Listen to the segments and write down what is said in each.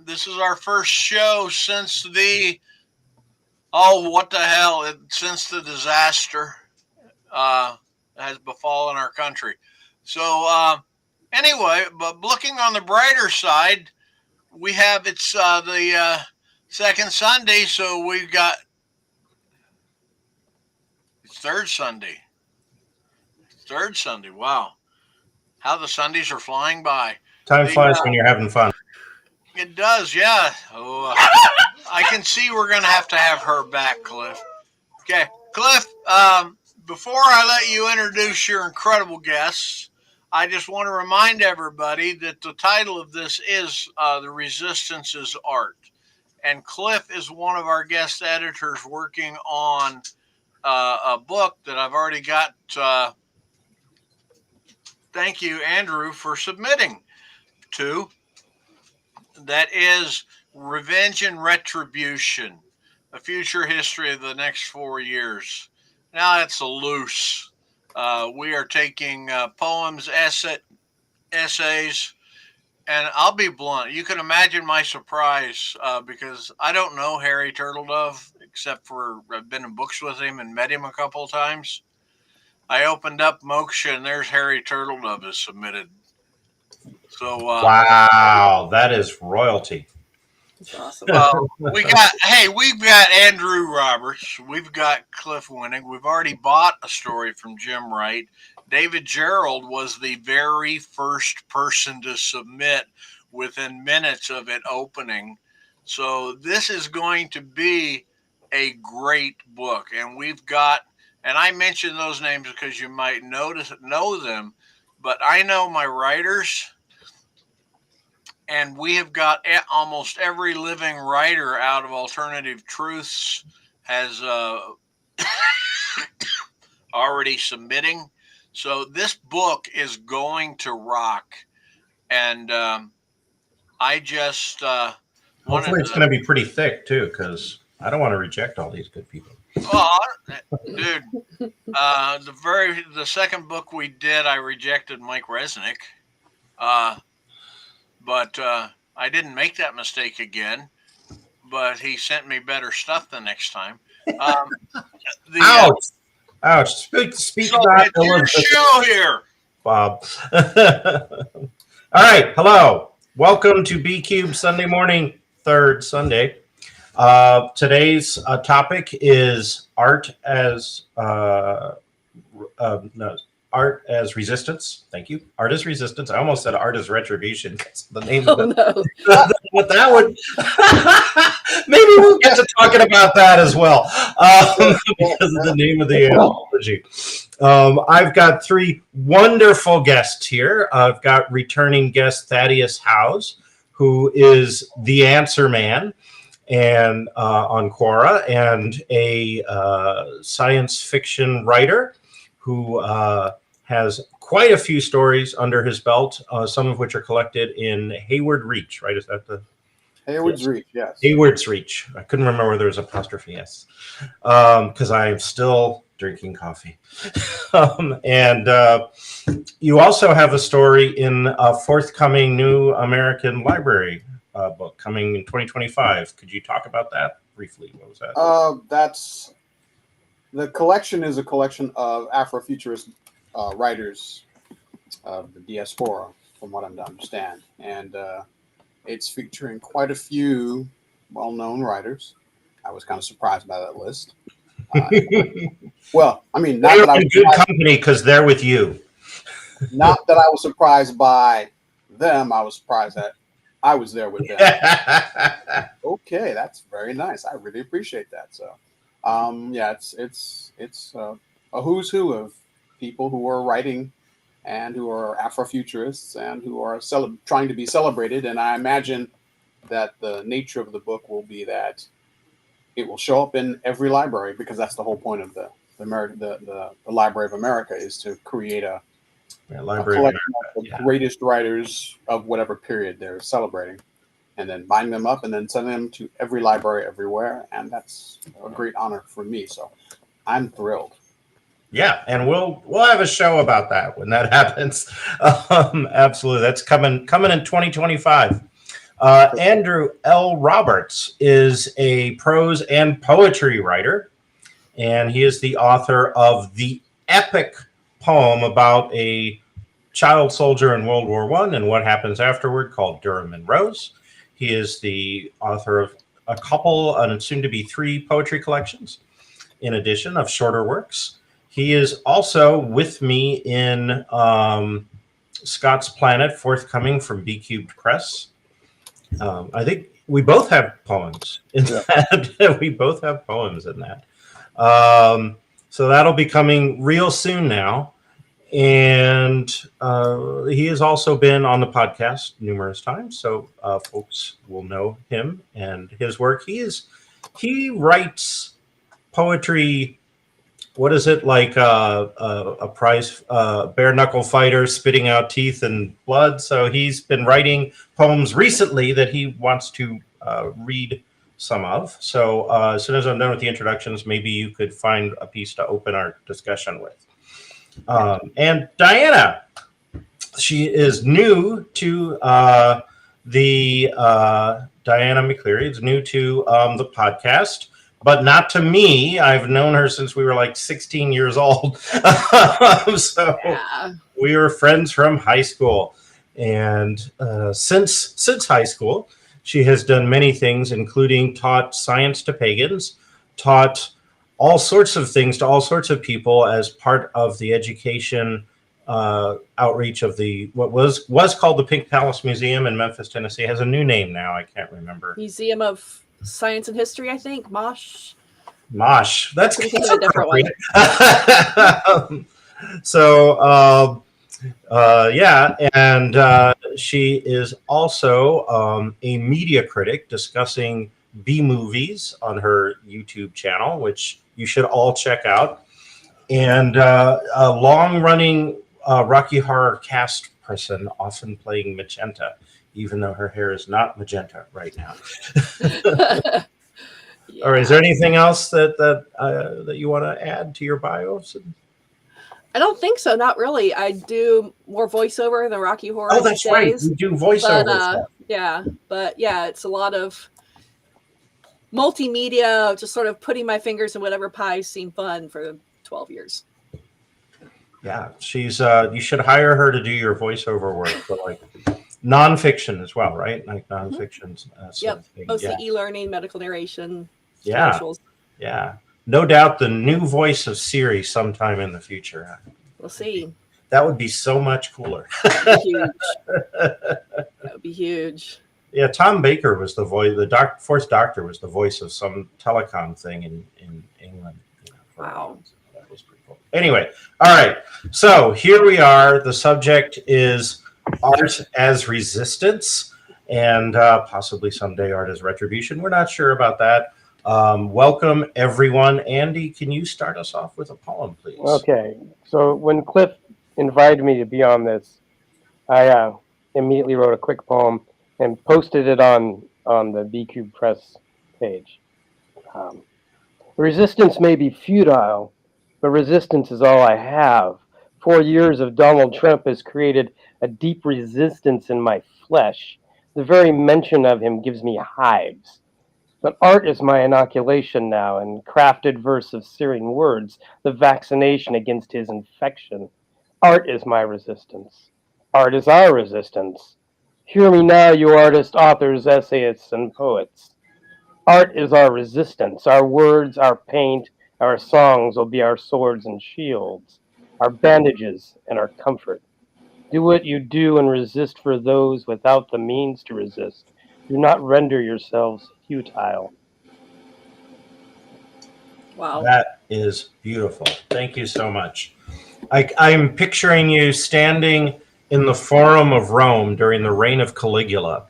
This is our first show since what the hell, since the disaster uh, has befallen our country. So, anyway, but looking on the brighter side, we have it's the second Sunday, so we've got it's third Sunday. Third Sunday. Wow. How the Sundays are flying by. Time The flies when you're having fun. It does, yeah. Oh, I can see we're gonna have to have her back, Cliff. Okay, Cliff. Before I let you introduce your incredible guests, I just want to remind everybody that the title of this is "The Resistance is Art," and Cliff is one of our guest editors working on a book that I've already got. Thank you, Andrew, for submitting to. That is Revenge and Retribution, a future history of the next 4 years. Now it's a loose. We are taking poems, essays, and I'll be blunt. You can imagine my surprise because I don't know Harry Turtledove except for I've been in books with him and met him a couple of times. I opened up Moksha and there's Harry Turtledove is submitted. So Wow, that is royalty. That's awesome. We've got Andrew Roberts, we've got Cliff Winnig, we've already bought a story from Jim Wright. David Gerald was the very first person to submit within minutes of it opening. So this is going to be a great book. And I mention those names because you might know them, but I know my writers, and we have got almost every living writer out of Alternative Truths has already submitting. So this book is going to rock, and I just hopefully it's going to be pretty thick too, because I don't want to reject all these good people. Oh, dude, the second book we did, I rejected Mike Resnick. But I didn't make that mistake again. But he sent me better stuff the next time. Ouch! Ouch! Speak so about it's your show here, Bob. All right, hello. Welcome to B Cube Sunday Morning, third Sunday. Today's topic is art as art as resistance. Thank you. Art as resistance. I almost said art as retribution. That's the name of it. No. But that would maybe we'll get to talking about that as well because of the name of the anthology. I've got three wonderful guests here. I've got returning guest Thaddeus Howze, who is the answer man and on Quora, and a science fiction writer who has quite a few stories under his belt, some of which are collected in Hayward Reach, right? Is that the Hayward's Reach? Yes. Hayward's Reach. I couldn't remember whether there was apostrophe S, because I'm still drinking coffee. And you also have a story in a forthcoming New American Library book coming in 2025. Could you talk about that briefly? What was that? That's the collection is a collection of Afrofuturist writers of the diaspora, from what I'm to understand, and it's featuring quite a few well-known writers. I was kind of surprised by that list. Well, I mean, not they're that I was in good company because they're with you. Not that I was surprised by them. I was surprised that I was there with them. Okay, that's very nice. I really appreciate that. So, yeah, it's a who's who of people who are writing and who are Afrofuturists and who are trying to be celebrated. And I imagine that the nature of the book will be that it will show up in every library, because that's the whole point of the Library of America, is to create a collection of the greatest writers of whatever period they're celebrating, and then bind them up and then send them to every library everywhere. And that's a great honor for me. So I'm thrilled. Yeah, and we'll have a show about that when that happens. Absolutely, that's coming in 2025. Andrew L. Roberts is a prose and poetry writer, and he is the author of the epic poem about a child soldier in World War I and what happens afterward called Durham and Rose. He is the author of a couple, and soon to be 3 poetry collections, in addition of shorter works. He is also with me in Scott's Planet, forthcoming from B Cubed Press. I think we both have poems in that. We both have poems in that. So that'll be coming real soon now. And he has also been on the podcast numerous times, so folks will know him and his work. He writes poetry. What is it, like a prize bare knuckle fighter spitting out teeth and blood? So he's been writing poems recently that he wants to read some of. So as soon as I'm done with the introductions, maybe you could find a piece to open our discussion with. And Diana, she is new to the Diana McCeery is new to the podcast, but not to me. I've known her since we were like 16 years old. So we were friends from high school. And since high school, she has done many things, including taught science to pagans, taught all sorts of things to all sorts of people as part of the education outreach of the what was called the Pink Palace Museum in Memphis, Tennessee. It has a new name now. I can't remember. Museum of Science and History, I think. Mosh. That's a different one. So yeah, and she is also a media critic discussing B movies on her YouTube channel, which you should all check out, and a long-running Rocky Horror cast person, often playing Magenta, even though her hair is not magenta right now. Yeah. All right, is there anything else that you want to add to your bios? I don't think so. Not really. I do more voiceover than Rocky Horror. Oh, that's days, right. You do voiceover. But it's a lot of multimedia, just sort of putting my fingers in whatever pies seem fun for 12 years. Yeah, she's. You should hire her to do your voiceover work for like nonfiction as well, right? Like nonfiction. Yep, mostly e-learning, medical narration. Yeah, commercials. Yeah. No doubt the new voice of Siri sometime in the future. We'll see. That would be so much cooler. Huge. That would be huge. Yeah, Tom Baker was the voice. The Fourth Doctor was the voice of some telecom thing in England. Wow. That was pretty cool. Anyway, all right. So here we are. The subject is art as resistance, and possibly someday art as retribution. We're not sure about that. Welcome, everyone. Andy, can you start us off with a poem, please? Okay. So when Cliff invited me to be on this, I immediately wrote a quick poem and posted it on the B Cube Press page. Resistance may be futile, but resistance is all I have. 4 years of Donald Trump has created a deep resistance in my flesh. The very mention of him gives me hives. But art is my inoculation now, and crafted verse of searing words, the vaccination against his infection. Art is my resistance. Art is our resistance. Hear me now, you artists, authors, essayists, and poets. Art is our resistance. Our words, our paint, our songs will be our swords and shields, our bandages and our comfort. Do what you do and resist for those without the means to resist. Do not render yourselves futile. Wow. That is beautiful. Thank you so much. I'm picturing you standing in the Forum of Rome during the reign of Caligula.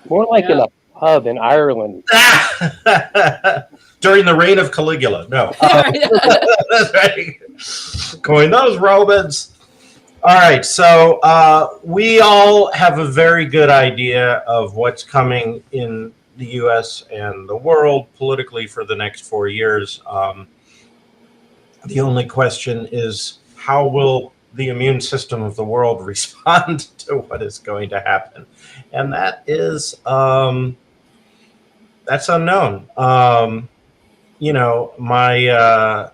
More like in a pub in Ireland. During the reign of Caligula. No. That's right. Going those Romans. All right, so we all have a very good idea of what's coming in the U.S. and the world politically for the next 4 years. The only question is, how will the immune system of the world respond to what is going to happen, and that is that's unknown. You know, my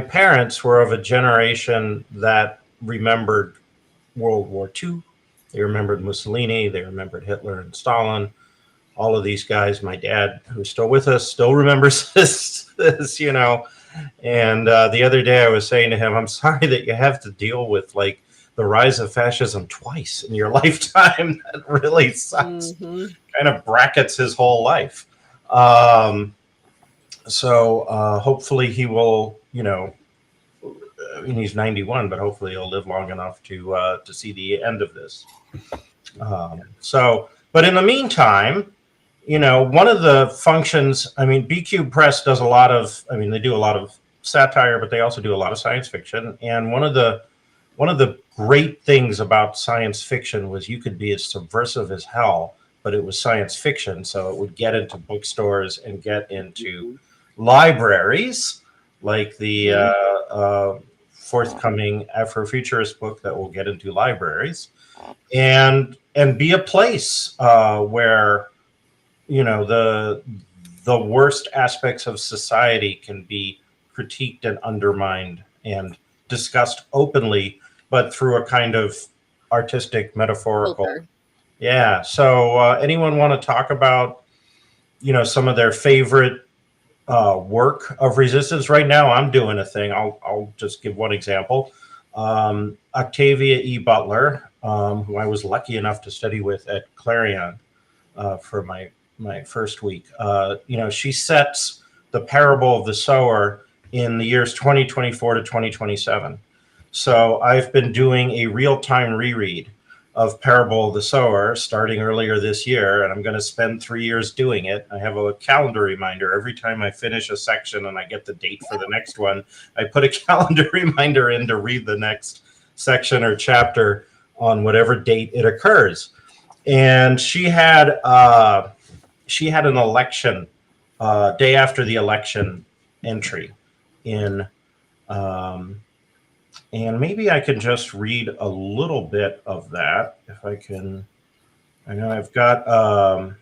parents were of a generation that remembered World War II. They remembered Mussolini. They remembered Hitler and Stalin. All of these guys. My dad, who's still with us, still remembers this, you know. And the other day I was saying to him, I'm sorry that you have to deal with like the rise of fascism twice in your lifetime. That really sucks. Mm-hmm. Kind of brackets his whole life. So hopefully he will, you know, I mean, he's 91, but hopefully he'll live long enough to see the end of this. But in the meantime, you know, one of the functions, I mean, BQ Press does a lot of, I mean, they do a lot of satire, but they also do a lot of science fiction. And one of the great things about science fiction was you could be as subversive as hell, but it was science fiction. So it would get into bookstores and get into libraries, like the forthcoming Afrofuturist book that will get into libraries, and be a place where, you know, the worst aspects of society can be critiqued and undermined and discussed openly, but through a kind of artistic, metaphorical. Filter. Yeah. So anyone want to talk about, you know, some of their favorite work of resistance? Right now I'm doing a thing. I'll just give one example. Octavia E. Butler, who I was lucky enough to study with at Clarion for my first week. You know, she sets the parable of the sower in the years 2024 to 2027. So I've been doing a real-time reread of Parable of the Sower starting earlier this year, and I'm going to spend 3 years doing it. I have a calendar reminder every time I finish a section and I get the date for the next one. I put a calendar reminder in to read the next section or chapter on whatever date it occurs. And she had an election day after the election entry in. And maybe I can just read a little bit of that if I can. I know I've got a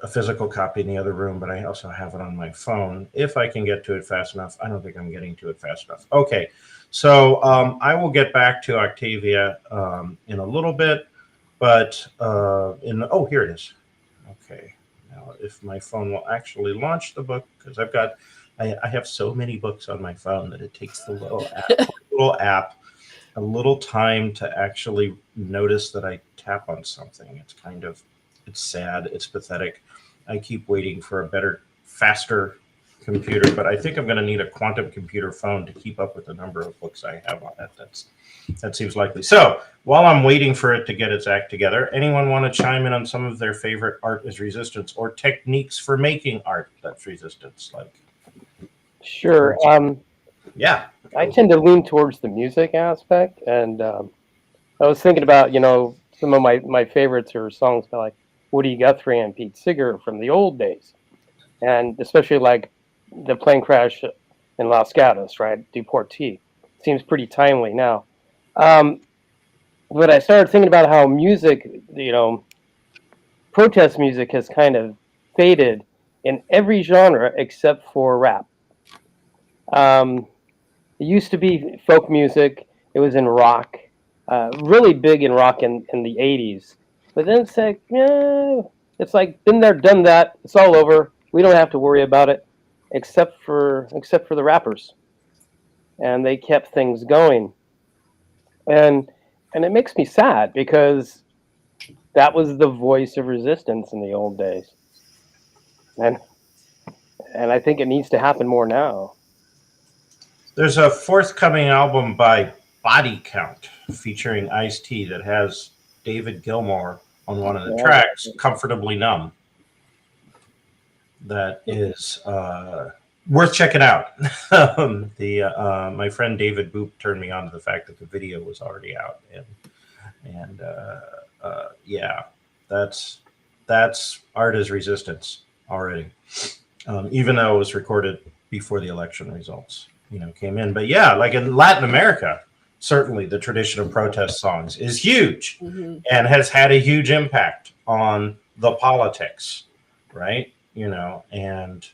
physical copy in the other room, but I also have it on my phone. If I can get to it fast enough. I don't think I'm getting to it fast enough. Okay, so I will get back to Octavia in a little bit, but oh, here it is. Okay, now if my phone will actually launch the book, because I have so many books on my phone that it takes the little app a little time to actually notice that I tap on something. It's sad. It's pathetic. I keep waiting for a better, faster computer, but I think I'm going to need a quantum computer phone to keep up with the number of books I have on it. That seems likely. So while I'm waiting for it to get its act together, anyone want to chime in on some of their favorite art as resistance or techniques for making art that's resistance? Like, Sure. yeah, I tend to lean towards the music aspect, and I was thinking about, you know, some of my favorites are songs by like Woody Guthrie and Pete Seeger from the old days, and especially like the plane crash in Los Gatos, right? Deportee seems pretty timely now. But I started thinking about how music, you know, protest music has kind of faded in every genre except for rap. It used to be folk music. It was in rock, really big in rock in the 80s. But then it's like, yeah, it's like been there, done that. It's all over. We don't have to worry about it, except for the rappers, and they kept things going. And it makes me sad because that was the voice of resistance in the old days, and I think it needs to happen more now. There's a forthcoming album by Body Count featuring Ice-T that has David Gilmour on one of the tracks, Comfortably Numb. That is worth checking out. My friend David Boop turned me on to the fact that the video was already out, and yeah, that's art as resistance already, even though it was recorded before the election results, came in. But yeah, like in Latin America, certainly the tradition of protest songs is huge and has had a huge impact on the politics, right? And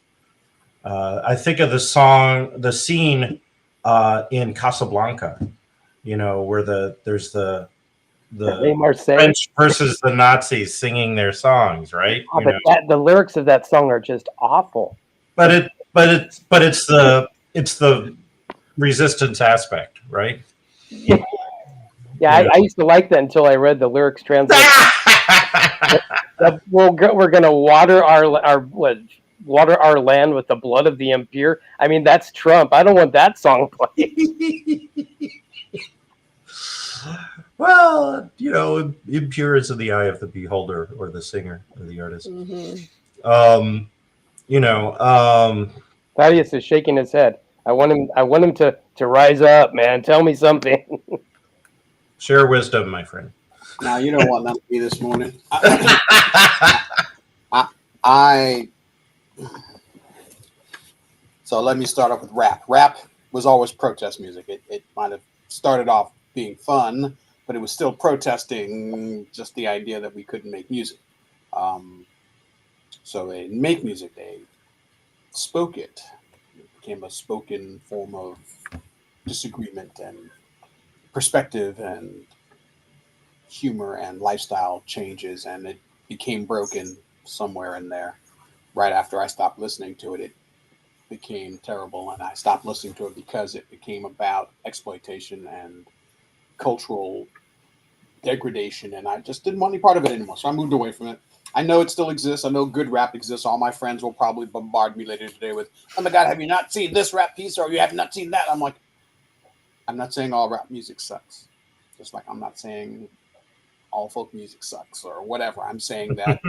I think of the scene in Casablanca, where there's the Marseille. French versus the Nazis singing their songs, right? Oh, but the lyrics of that song are just awful. But it's the resistance aspect, right? Yeah, I used to like that until I read the lyrics translation. We're gonna water our land with the blood of the impure. I mean, that's Trump. I don't want that song played. Well, impure is in the eye of the beholder, or the singer, or the artist. Thaddeus is shaking his head. I want him to rise up, man. Tell me something. Share wisdom, my friend. Now, you know what, not me this morning. So let me start off with rap. Rap was always protest music. It might have started off being fun, but it was still protesting just the idea that we couldn't make music. So they didn't make music, they spoke it. It became a spoken form of disagreement and perspective and humor and lifestyle changes, and it became broken somewhere in there. Right after I stopped listening to it, it became terrible, and I stopped listening to it because it became about exploitation and cultural degradation, and I just didn't want any part of it anymore. So I moved away from it. I know it still exists. I know good rap exists. All my friends will probably bombard me later today with, "Oh my God, have you not seen this rap piece, or you have not seen that?" I'm like, I'm not saying all rap music sucks. Just like I'm not saying all folk music sucks or whatever. I'm saying that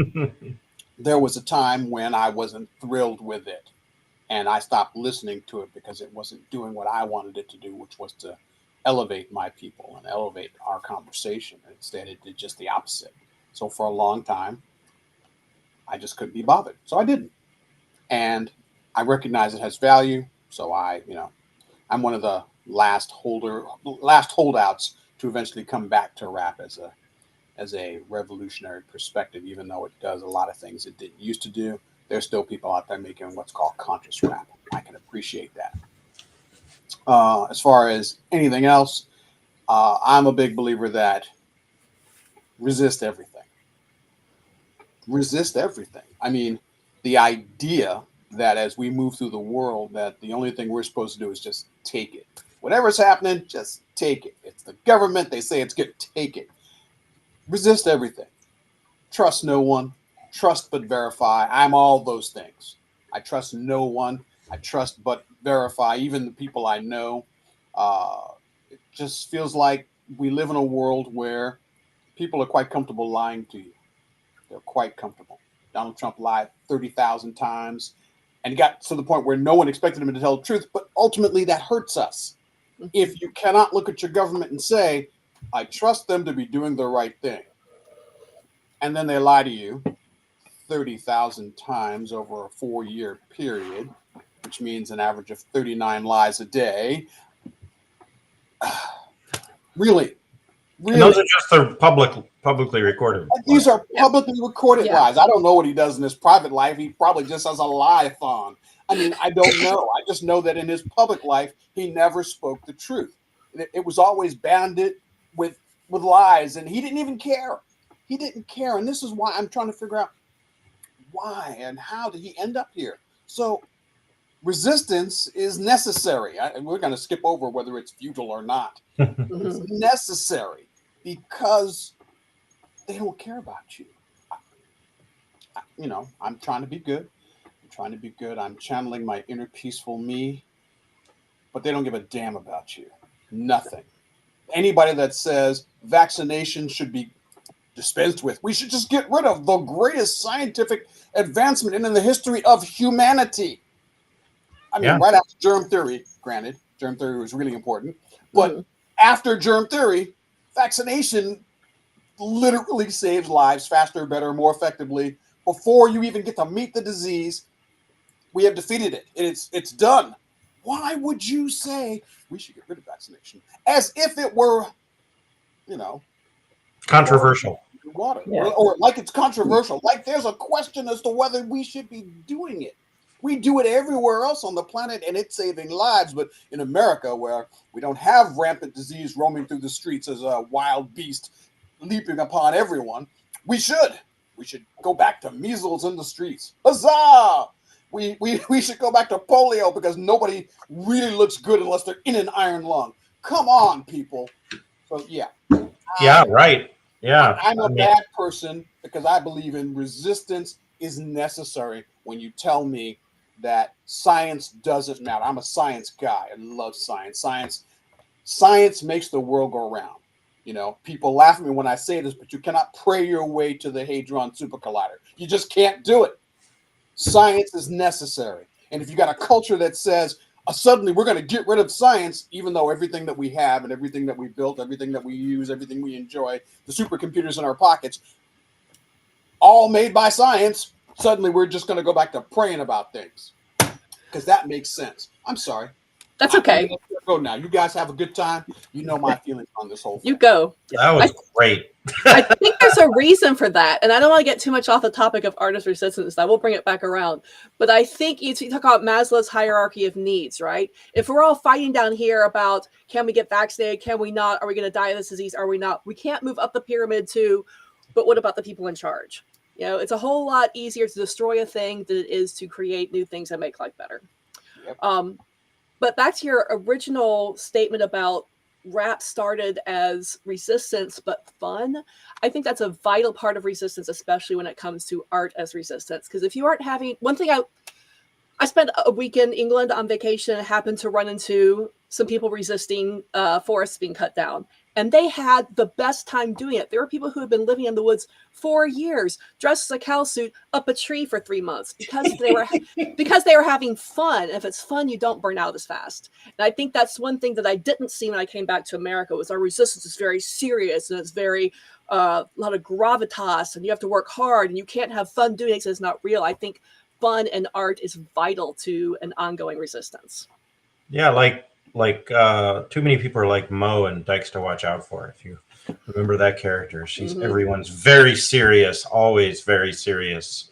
there was a time when I wasn't thrilled with it, and I stopped listening to it because it wasn't doing what I wanted it to do, which was to elevate my people and elevate our conversation. Instead, it did just the opposite. So for a long time, I just couldn't be bothered. So I didn't. And I recognize it has value. So I'm one of the last holdouts to eventually come back to rap as a revolutionary perspective, even though it does a lot of things it didn't used to do. There's still people out there making what's called conscious rap. I can appreciate that. As far as anything else, I'm a big believer that resist everything. Resist everything. I mean, the idea that as we move through the world, that the only thing we're supposed to do is just take it. Whatever's happening, just take it. It's the government. They say it's good. Take it. Resist everything. Trust no one. Trust but verify. I'm all those things. I trust no one. I trust but verify. Even the people I know. It just feels like we live in a world where people are quite comfortable lying to you. They're quite comfortable. Donald Trump lied 30,000 times and got to the point where no one expected him to tell the truth. But ultimately, that hurts us. If you cannot look at your government and say, I trust them to be doing the right thing, and then they lie to you 30,000 times over a 4-year period, which means an average of 39 lies a day. Really? And those are just the publicly recorded. These are publicly recorded lies. I don't know what he does in his private life. He probably just has a lie-a-thon. I mean, I don't know. I just know that in his public life, he never spoke the truth. It was always banded with lies, and he didn't even care. He didn't care, and this is why I'm trying to figure out why and how did he end up here. So resistance is necessary. We're going to skip over whether it's futile or not. It's necessary because they don't care about you. I'm trying to be good. I'm channeling my inner peaceful me, but they don't give a damn about you. Nothing. Anybody that says vaccination should be dispensed with, we should just get rid of the greatest scientific advancement in the history of humanity. I mean, right after germ theory, granted, germ theory was really important, but after germ theory, vaccination literally saves lives faster, better, more effectively before you even get to meet the disease. We have defeated it. It's done. Why would you say we should get rid of vaccination? As if it were, controversial. Water. Yeah. Or like it's controversial. Like there's a question as to whether we should be doing it. We do it everywhere else on the planet, and it's saving lives. But in America, where we don't have rampant disease roaming through the streets as a wild beast leaping upon everyone, we should go back to measles in the streets. Huzzah! We should go back to polio because nobody really looks good unless they're in an iron lung. Come on, people. So yeah. Yeah, right. Yeah. I'm a bad person because I believe in resistance is necessary when you tell me that science doesn't matter. I'm a science guy. I love science. Science makes the world go round. People laugh at me when I say this, but you cannot pray your way to the Hadron Super Collider. You just can't do it. Science is necessary. And if you got a culture that says, suddenly we're going to get rid of science, even though everything that we have and everything that we built, everything that we use, everything we enjoy, the supercomputers in our pockets, all made by science, suddenly we're just going to go back to praying about things because that makes sense. I'm sorry. That's okay. Go now. You guys have a good time. You know my feelings on this whole thing. You go. That was great. I think there's a reason for that. And I don't want to get too much off the topic of artist resistance. I will bring it back around. But I think you talk about Maslow's hierarchy of needs, right? If we're all fighting down here about can we get vaccinated? Can we not? Are we going to die of this disease? Are we not? We can't move up the pyramid to, but what about the people in charge? It's a whole lot easier to destroy a thing than it is to create new things that make life better. Yep. But back to your original statement about rap started as resistance, but fun. I think that's a vital part of resistance, especially when it comes to art as resistance. Because if you aren't having one thing, I spent a week in England on vacation and happened to run into some people resisting forests being cut down. And they had the best time doing it. There were people who had been living in the woods for years, dressed as a cow suit, up a tree for 3 months because they were having fun. And if it's fun, you don't burn out as fast. And I think that's one thing that I didn't see when I came back to America was our resistance is very serious and it's very a lot of gravitas, and you have to work hard, and you can't have fun doing it because it's not real. I think fun and art is vital to an ongoing resistance. Yeah, like too many people are like Mo and Dykes to Watch Out For. If you remember that character, she's everyone's very serious, always very serious.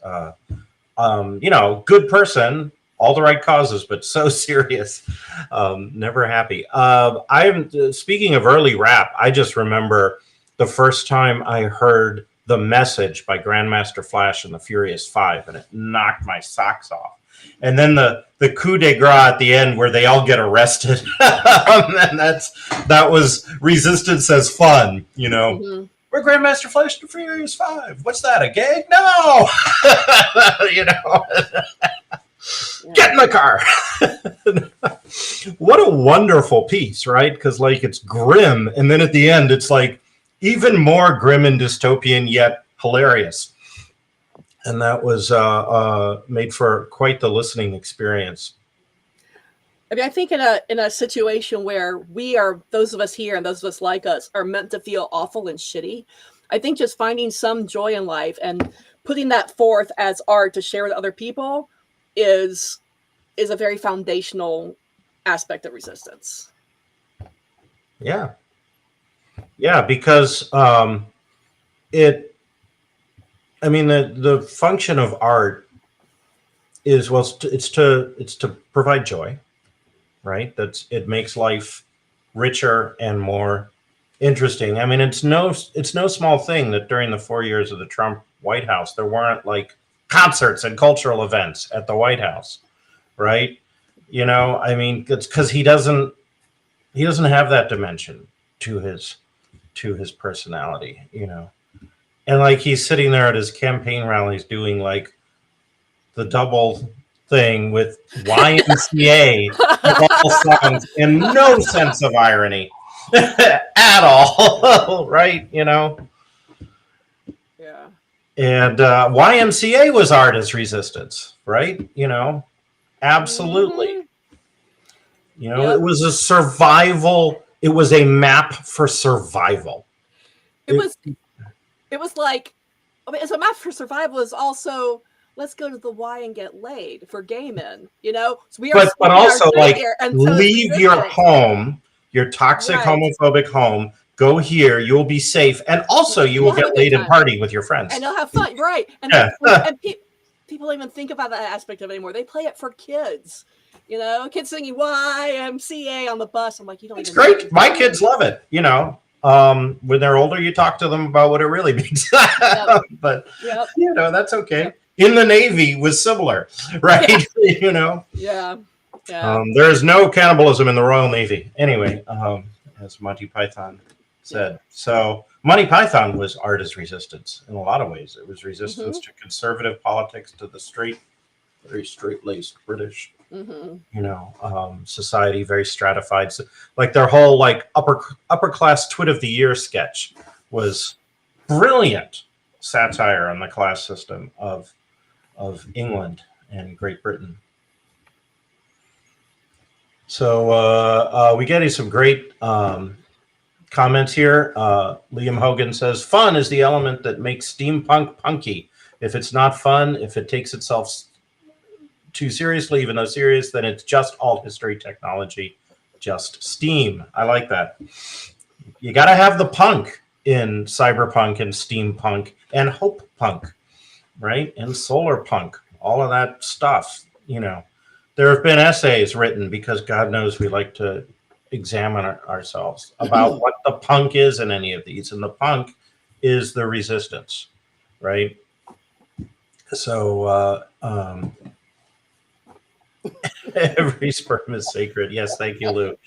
Good person, all the right causes, but so serious, never happy. I'm speaking of early rap. I just remember the first time I heard The Message by Grandmaster Flash and the Furious Five, and it knocked my socks off. And then the coup de grace at the end where they all get arrested. And that was resistance as fun, We're Grandmaster Flash and the Furious Five. What's that, a gag? No! Get in the car. What a wonderful piece, right? Because it's grim, and then at the end it's even more grim and dystopian, yet hilarious. And that was made for quite the listening experience. I mean, I think in a situation where those of us here and those of us like us are meant to feel awful and shitty, I think just finding some joy in life and putting that forth as art to share with other people is a very foundational aspect of resistance. Yeah. Yeah, because the function of art is it's to provide joy, right? It makes life richer and more interesting. I mean, it's no small thing that during the 4 years of the Trump White House there weren't concerts and cultural events at the White House, right? I mean, it's because he doesn't have that dimension to his personality, And he's sitting there at his campaign rallies doing the double thing with YMCA of all songs and no sense of irony at all, right? Yeah. And YMCA was art as resistance, right? Absolutely. It was a survival. It was a map for survival. It was as a map for survival is also let's go to the Y and get laid for gay men. You know, so we are. But speaking also our truth like here, and so it's leave your resistance. home, your toxic Right. homophobic home. Go here. You'll be safe, and also you will You'll have get a good laid and time. party with your friends. And they'll have fun, right? And Yeah. people don't even think about that aspect of it anymore. They play it for kids. You know, kids singing YMCA on the bus. I'm like, you don't. It's even know great. My kids love it. You know, when they're older, you talk to them about what it really means. Yep. But Yep. you know, that's okay. Yep. In the Navy was similar, right? Yeah. You know, Yeah. Yeah. there is no cannibalism in the Royal Navy. Anyway, as Monty Python said. Yeah. So Monty Python was art as resistance in a lot of ways. It was resistance to conservative politics, to the very straight-laced British, you know, society, very stratified. So, like their whole like upper class twit of the year sketch was brilliant satire on the class system of England and Great Britain. So we get some great comments here. Liam Hogan says, fun is the element that makes steampunk punky. If it's not fun, if it takes itself too seriously, even though serious, then it's just alt history technology, just steam. I like that. You got to have the punk in cyberpunk and steampunk and hope punk, right? And solar punk, all of that stuff. You know, there have been essays written because God knows we like to examine ourselves about what the punk is in any of these. And the punk is the resistance, right? So every sperm is sacred. Yes, thank you, Lou.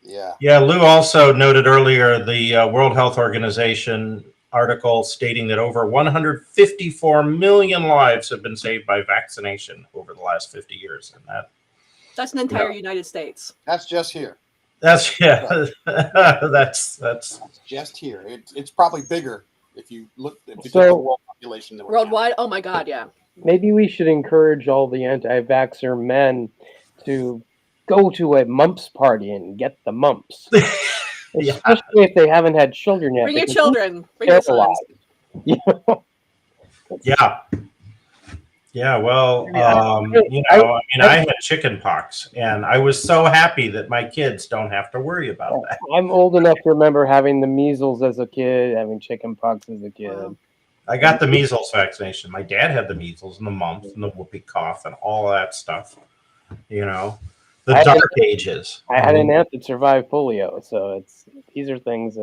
Yeah, Lou also noted earlier the World Health Organization article stating that over 154 million lives have been saved by vaccination over the last 50 years. And that's an entire United States. That's just here. That's that's just here. It's probably bigger if you look at the world population worldwide. Oh my God, yeah. Maybe we should encourage all the anti-vaxxer men to go to a mumps party and get the mumps. Especially if they haven't had children yet. Bring your children. Bring your sons. Yeah. Yeah, well, you know, I mean, I had chicken pox, and I was so happy that my kids don't have to worry about that. I'm old enough to remember having the measles as a kid, having chicken pox as a kid. Wow. I got the measles vaccination. My dad had the measles and the mumps and the whoopee cough and all of that stuff. You know, the dark ages. I had an aunt that survived polio, so these are things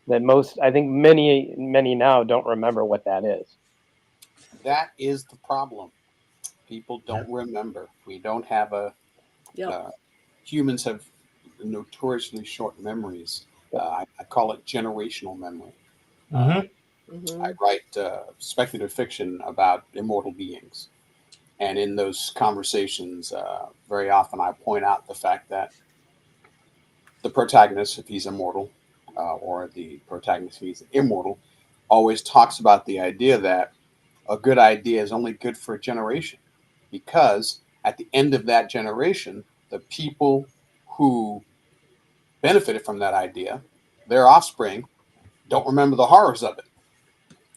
that most, I think many now don't remember what that is. That is the problem. People don't remember. We don't have humans have notoriously short memories. I call it generational memory. I write speculative fiction about immortal beings. And in those conversations, very often I point out the fact that the protagonist, if he's immortal, or the protagonist, if he's immortal, always talks about the idea that a good idea is only good for a generation, because at the end of that generation, the people who benefited from that idea, their offspring, don't remember the horrors of it.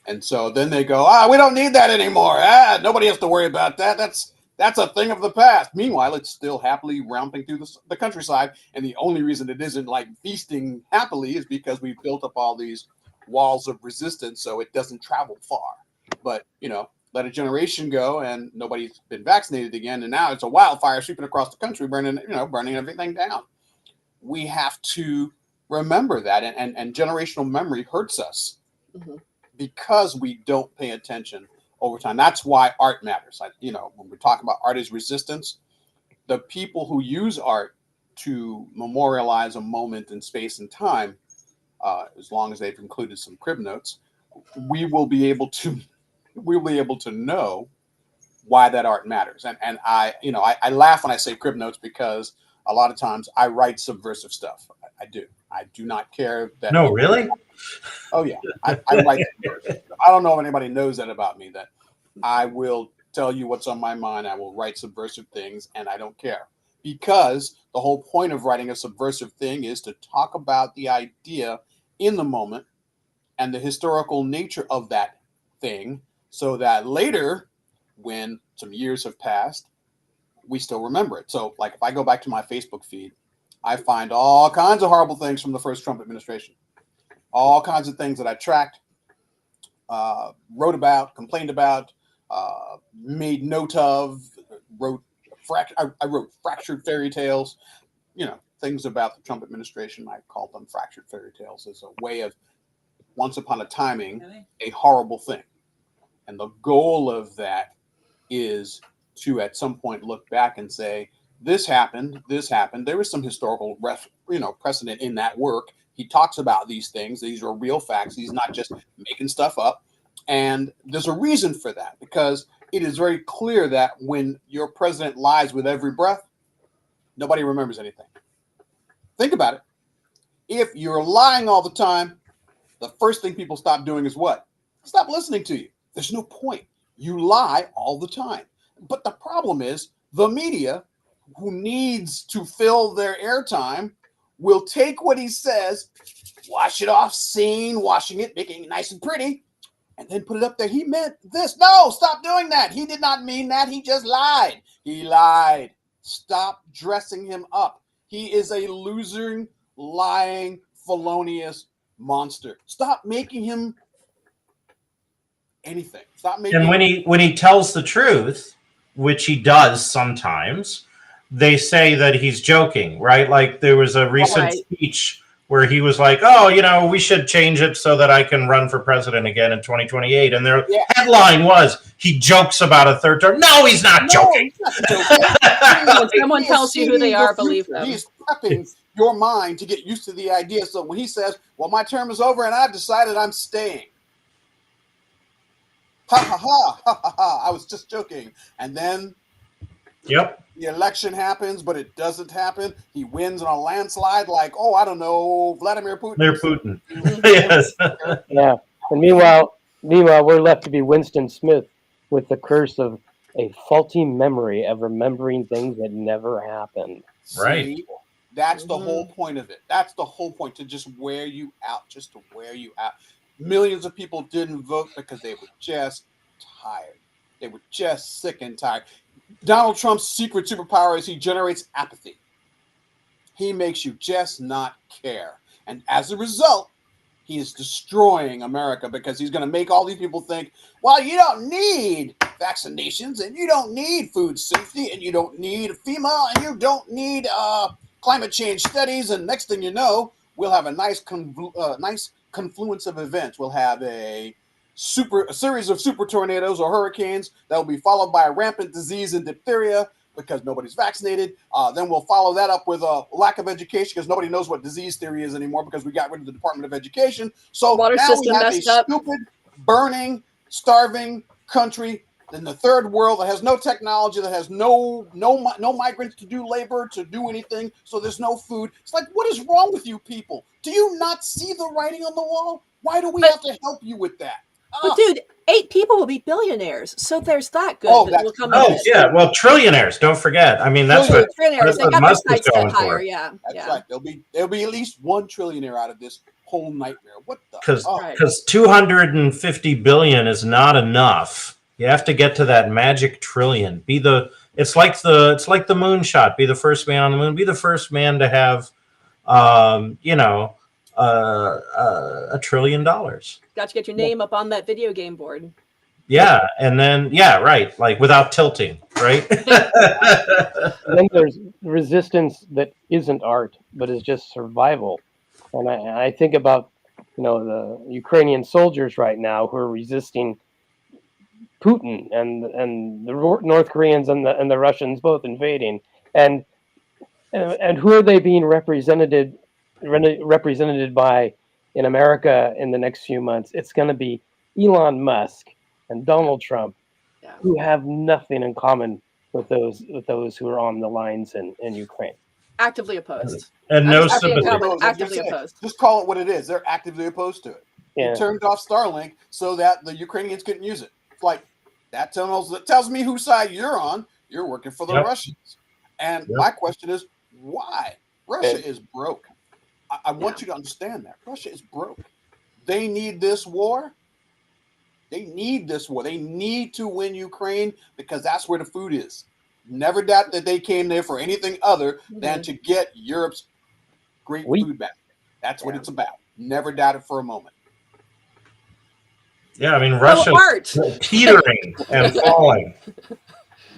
And so then they go, we don't need that anymore. Nobody has to worry about that. That's a thing of the past. Meanwhile, it's still happily romping through the countryside. And the only reason it isn't like feasting happily is because we've built up all these walls of resistance so it doesn't travel far. But, you know, let a generation go and nobody's been vaccinated again. And now it's a wildfire sweeping across the country, burning everything down. We have to remember that. And generational memory hurts us because we don't pay attention over time. That's why art matters. When we talk about art as resistance, the people who use art to memorialize a moment in space and time, as long as they've included some crib notes, we will be able to know why that art matters. And I laugh when I say crib notes because a lot of times I write subversive stuff. I do. I do not care that. No, really? Oh yeah, I write subversive stuff. I don't know if anybody knows that about me, that I will tell you what's on my mind. I will write subversive things, and I don't care, because the whole point of writing a subversive thing is to talk about the idea in the moment and the historical nature of that thing so that later, when some years have passed, we still remember it. So, like, if I go back to my Facebook feed, I find all kinds of horrible things from the first Trump administration, all kinds of things that I tracked, wrote about, complained about, made note of, I wrote fractured fairy tales, things about the Trump administration. I called them fractured fairy tales as a way of once upon a timing a horrible thing. And the goal of that is to at some point look back and say, this happened. There was some historical precedent in that work. He talks about these things. These are real facts. He's not just making stuff up. And there's a reason for that, because it is very clear that when your president lies with every breath, nobody remembers anything. Think about it. If you're lying all the time, the first thing people stop doing is what? Stop listening to you. There's no point. You lie all the time. But the problem is the media, who needs to fill their airtime, will take what he says, wash it off, washing it, making it nice and pretty, and then put it up there. He meant this. No, stop doing that. He did not mean that. He just lied. He lied. Stop dressing him up. He is a losing, lying, felonious monster. Stop making him anything. Stop making. And when he tells the truth, which he does sometimes, they say that he's joking, right? Like there was a recent speech where he was like, "Oh, we should change it so that I can run for president again in 2028." And their headline was, "He jokes about a third term." No, he's not joking. He's not joking. When someone tells you who they are, believe them. He's prepping your mind to get used to the idea. So when he says, "Well, my term is over and I've decided I'm staying," ha ha ha ha ha ha! I was just joking. And then, the election happens, but it doesn't happen. He wins on a landslide, like, I don't know, Vladimir Putin. Yes. Yeah. And meanwhile, we're left to be Winston Smith with the curse of a faulty memory of remembering things that never happened. Right. See, that's the whole point of it. That's the whole point, to just wear you out, Millions of people didn't vote because they were just tired. They were just sick and tired. Donald Trump's secret superpower is he generates apathy. He makes you just not care. And as a result, he is destroying America, because he's going to make all these people think, well, you don't need vaccinations, and you don't need food safety, and you don't need FEMA, and you don't need climate change studies. And next thing you know, we'll have a nice confluence of events. We'll have a series of super tornadoes or hurricanes that will be followed by a rampant disease and diphtheria because nobody's vaccinated. Then we'll follow that up with a lack of education, because nobody knows what disease theory is anymore because we got rid of the Department of Education. So water now system we have messed a up. stupid, burning, starving country in the third world that has no technology, that has no migrants to do labor, to do anything. So there's no food. It's like, what is wrong with you people? Do you not see the writing on the wall? Why do we have to help you with that? But dude, 8 people will be billionaires, so there's that good. Well, trillionaires. Don't forget. I mean, that's what trillionaires. They got Musk their is sights going set higher. for. Yeah, that's right. There'll be at least one trillionaire out of this whole nightmare. What the? Because 250 billion is not enough. You have to get to that magic trillion. It's like the moonshot. Be the first man on the moon. Be the first man to have, $1 trillion. Got to get your name up on that video game board. Yeah, and then right, like without tilting, right? Then there's resistance that isn't art, but is just survival. And I think about the Ukrainian soldiers right now who are resisting Putin and the North Koreans and the Russians both invading, and who are they being represented by in America in the next few months? It's going to be Elon Musk and Donald Trump, who have nothing in common with those who are on the lines in Ukraine. Actively opposed. And no sympathy. Actively opposed. Just call it what it is. They're actively opposed to it. Yeah. He turned off Starlink so that the Ukrainians couldn't use it. It's like, that tells me whose side you're on. You're working for the Russians. And my question is, why? Russia is broke. I want you to understand that. Russia is broke. They need this war. They need this war. They need to win Ukraine because that's where the food is. Never doubt that they came there for anything other than to get Europe's great food back. That's what it's about. Never doubt it for a moment. Yeah, I mean, Russia's teetering and falling,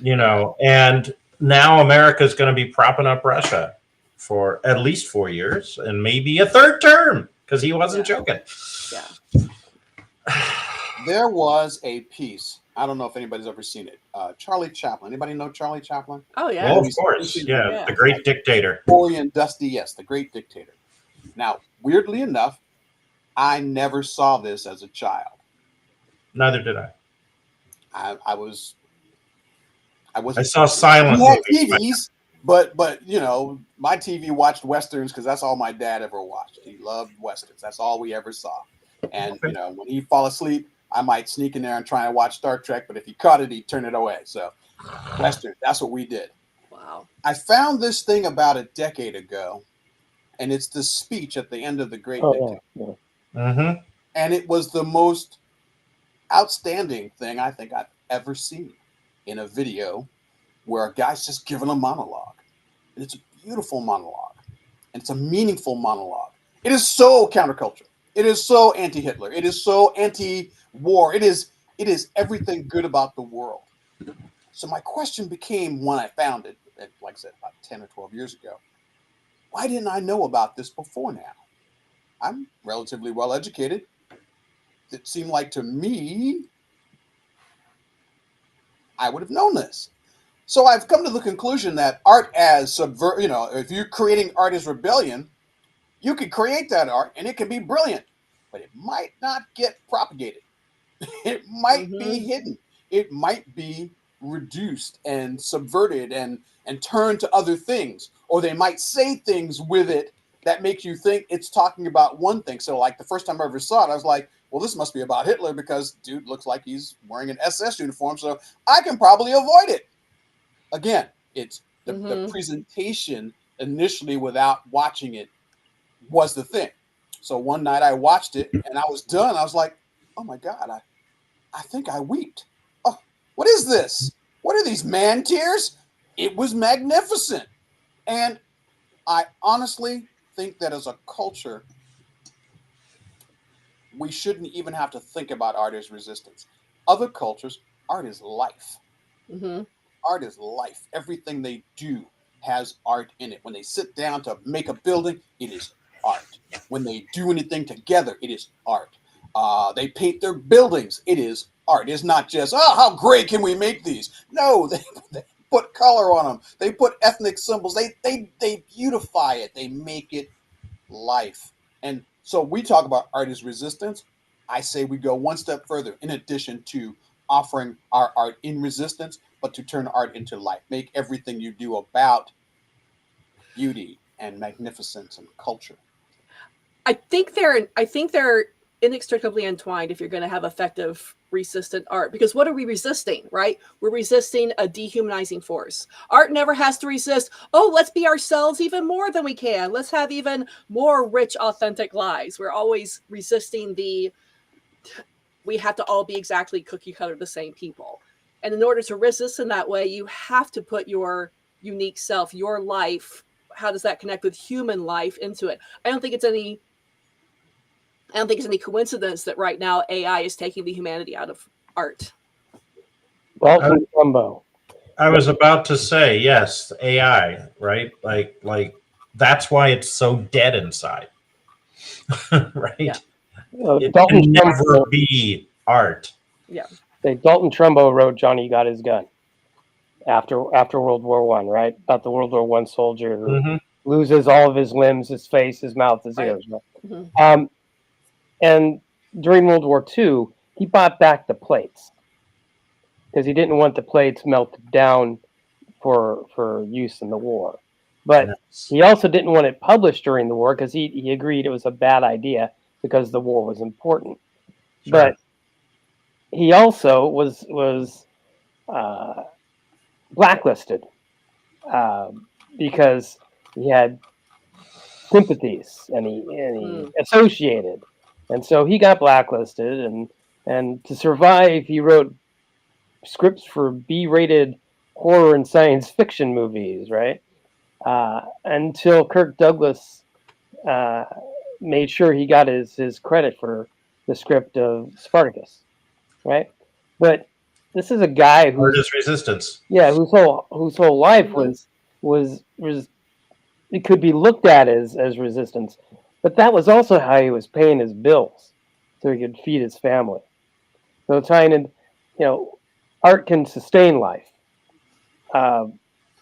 and now America's going to be propping up Russia for at least 4 years and maybe a third term because he wasn't joking. Yeah. There was a piece. I don't know if anybody's ever seen it. Charlie Chaplin. Anybody know Charlie Chaplin? Oh, yeah. Well, of course. Yeah, the great dictator. Corey and Dusty, yes, the great dictator. Now, weirdly enough, I never saw this as a child. Neither did I. I saw silent movies. TVs, but my TV watched westerns because that's all my dad ever watched. He loved westerns. That's all we ever saw. And when he'd fall asleep, I might sneak in there and try and watch Star Trek, but if he caught it, he'd turn it away. So western, that's what we did. Wow. I found this thing about a decade ago, and it's the speech at the end of the Great Dictator. Yeah. Mm-hmm. And it was the most outstanding thing I think I've ever seen in a video where a guy's just giving a monologue. And it's a beautiful monologue. And it's a meaningful monologue. It is so counterculture. It is so anti-Hitler. It is so anti-war. It is everything good about the world. So my question became when I found it, like I said, about 10 or 12 years ago, why didn't I know about this before now? I'm relatively well educated. It seemed like to me, I would have known this. So I've come to the conclusion that art as if you're creating art as rebellion, you could create that art and it can be brilliant, but it might not get propagated. It might be hidden. It might be reduced and subverted and turned to other things, or they might say things with it that make you think it's talking about one thing. So like the first time I ever saw it, I was like, well, this must be about Hitler because dude looks like he's wearing an SS uniform, so I can probably avoid it. Again, it's the presentation initially without watching it was the thing. So one night I watched it and I was done. I was like, oh my God, I think I weeped. Oh, what is this? What are these man tears? It was magnificent. And I honestly think that as a culture, we shouldn't even have to think about art as resistance. Other cultures, art is life. Mm-hmm. Art is life. Everything they do has art in it. When they sit down to make a building, it is art. When they do anything together, it is art. They paint their buildings, it is art. It's not just, oh, how great can we make these? No, they put color on them. They put ethnic symbols. They beautify it. They make it life. And so we talk about art as resistance. I say we go one step further in addition to offering our art in resistance, but to turn art into life. Make everything you do about beauty and magnificence and culture. I think they're inextricably entwined if you're going to have effective resistant art, because what are we resisting, right? We're resisting a dehumanizing force. Art never has to resist, oh, let's be ourselves even more than we can. Let's have even more rich, authentic lives. We're always resisting we have to all be exactly cookie cutter the same people. And in order to resist in that way, you have to put your unique self, your life, how does that connect with human life into it? I don't think it's any coincidence that right now AI is taking the humanity out of art. Welcome, Trumbo. I was about to say, yes, AI, right? Like that's why it's so dead inside, right? Yeah. It can never be art. Yeah. Dalton Trumbo wrote "Johnny Got His Gun" after World War I, right? About the World War I soldier who loses all of his limbs, his face, his mouth, his ears. Right? Mm-hmm. And during World War II, he bought back the plates because he didn't want the plates melted down for use in the war. But he also didn't want it published during the war because he agreed it was a bad idea because the war was important. Sure. But he also was blacklisted because he had sympathies and he associated. And so he got blacklisted, and And to survive, he wrote scripts for B-rated horror and science fiction movies, right? Until Kirk Douglas made sure he got his credit for the script of Spartacus, right? But this is a guy who's Artist resistance. yeah, whose whole life was it could be looked at as resistance, but that was also how he was paying his bills, so he could feed his family. So trying to, art can sustain life.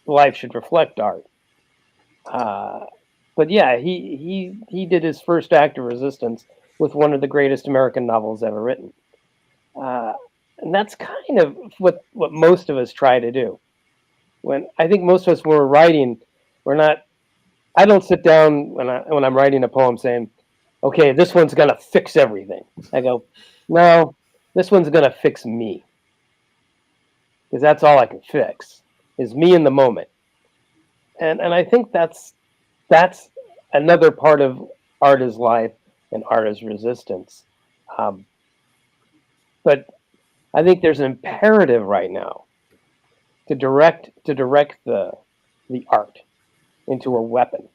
Life should reflect art. But yeah, he did his first act of resistance with one of the greatest American novels ever written. And that's kind of what most of us try to do. When I think most of us, when we're writing, we're not. I don't sit down when I'm writing a poem saying, "Okay, this one's gonna fix everything." I go, "No, this one's gonna fix me, because that's all I can fix is me in the moment." And I think that's another part of art is life and art is resistance. But I think there's an imperative right now to direct the art into a weapon,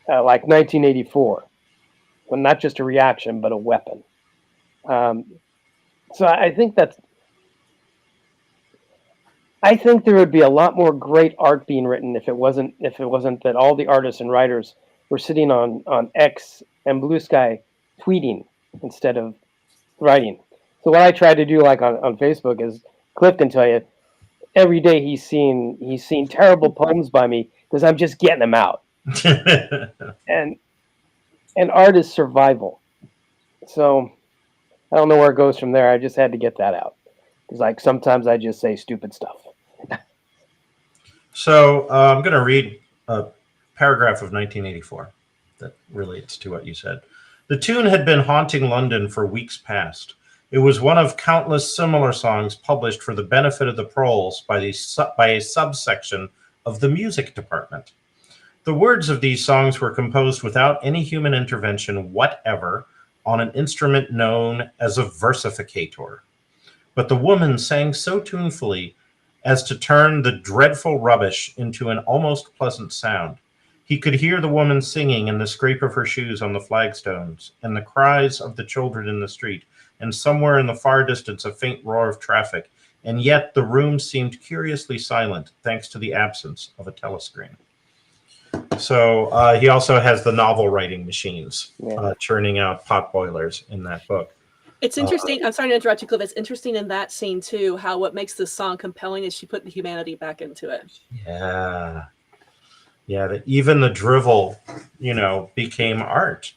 like 1984, but not just a reaction, but a weapon. So I think there would be a lot more great art being written if it wasn't that all the artists and writers were sitting on X and Blue Sky tweeting instead of writing. So what I try to do, like on Facebook, is Cliff can tell you, every day he's seen terrible poems by me because I'm just getting them out. and art is survival. So I don't know where it goes from there. I just had to get that out. Because like sometimes I just say stupid stuff. So I'm going to read a paragraph of 1984 that relates to what you said. The tune had been haunting London for weeks past. It was one of countless similar songs published for the benefit of the proles by a subsection of the music department. The words of these songs were composed without any human intervention whatever on an instrument known as a versificator. But the woman sang so tunefully as to turn the dreadful rubbish into an almost pleasant sound. He could hear the woman singing and the scrape of her shoes on the flagstones, and the cries of the children in the street, and somewhere in the far distance a faint roar of traffic, and yet the room seemed curiously silent, thanks to the absence of a telescreen. So he also has the novel writing machines churning out pot boilers in that book. It's interesting. I'm sorry to interrupt you, Cliff. It's interesting in that scene too, how what makes this song compelling is she put the humanity back into it. Yeah. Yeah, even the drivel, became art,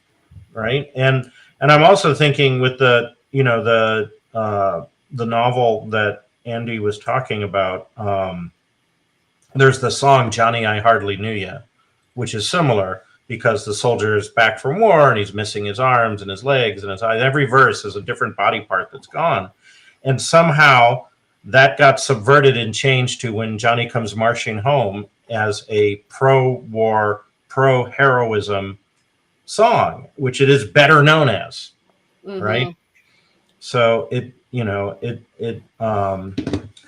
right? And I'm also thinking with the novel that Andy was talking about, there's the song Johnny I Hardly Knew Ya, which is similar because the soldier is back from war and he's missing his arms and his legs and his eyes. Every verse is a different body part that's gone. And somehow that got subverted and changed to When Johnny Comes Marching Home as a pro-war, pro-heroism song, which it is better known as, right? So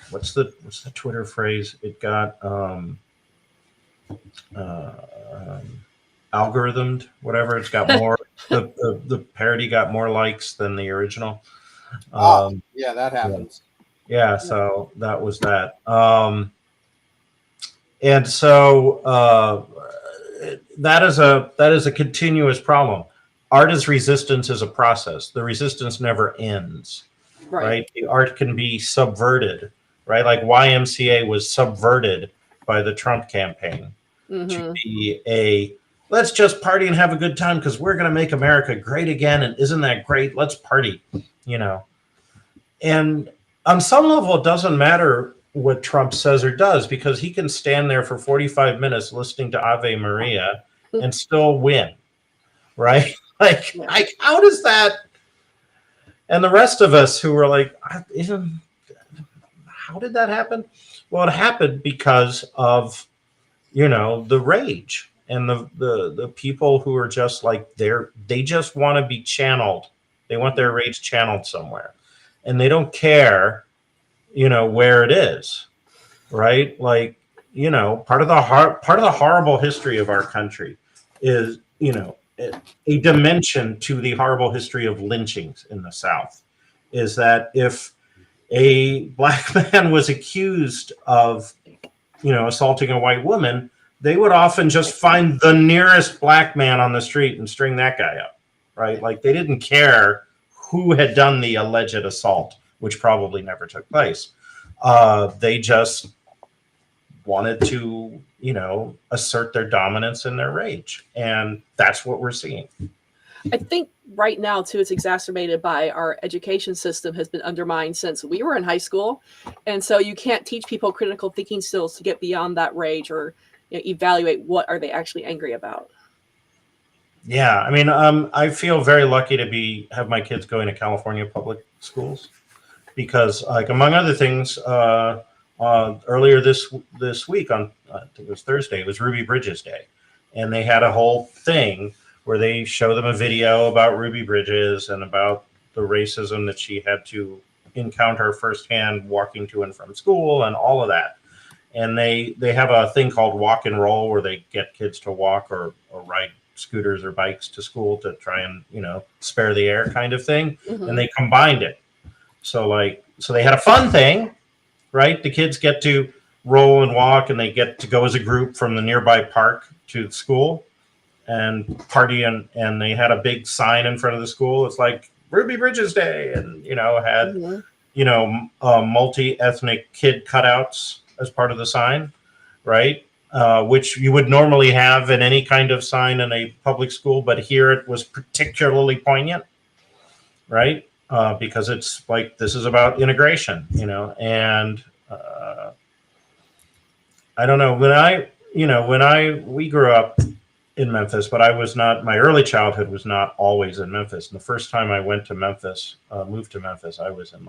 what's the Twitter phrase? It got algorithmed, whatever. It's got more. the parody got more likes than the original. Yeah, that happens. Yeah, so that was that. And so that is a continuous problem. Art as resistance is a process. The resistance never ends, right? The art can be subverted, right? Like YMCA was subverted by the Trump campaign to be let's just party and have a good time because we're going to make America great again. And isn't that great? Let's party, And on some level, it doesn't matter what Trump says or does because he can stand there for 45 minutes listening to Ave Maria and still win, right? Like how does that? And the rest of us who were like, how did that happen? Well, it happened because of, the rage and the people who are just like they just want to be channeled. They want their rage channeled somewhere, and they don't care, where it is, right? Like, part of the horrible history of our country is, a dimension to the horrible history of lynchings in the South is that if a black man was accused of, assaulting a white woman, they would often just find the nearest black man on the street and string that guy up, right? Like they didn't care who had done the alleged assault, which probably never took place. They just wanted to, assert their dominance and their rage. And that's what we're seeing. I think right now, too, it's exacerbated by our education system has been undermined since we were in high school. And so you can't teach people critical thinking skills to get beyond that rage or evaluate what are they actually angry about. Yeah, I mean, I feel very lucky to have my kids going to California public schools because, like, among other things, earlier this week on I think it was Thursday, it was Ruby Bridges Day, and they had a whole thing where they show them a video about Ruby Bridges and about the racism that she had to encounter firsthand walking to and from school and all of that. And they have a thing called walk and roll where they get kids to walk or ride scooters or bikes to school to try and, spare the air kind of thing. Mm-hmm. And they combined it. So they had a fun thing, right? The kids get to roll and walk and they get to go as a group from the nearby park to school and party. And they had a big sign in front of the school. It's like Ruby Bridges Day. And, had, mm-hmm. Multi-ethnic kid cutouts as part of the sign, right? Which you would normally have in any kind of sign in a public school, but here it was particularly poignant, right? Because it's like, this is about integration, and I don't know, we grew up in Memphis, but my early childhood was not always in Memphis. And the first time I went to Memphis, moved to Memphis, I was in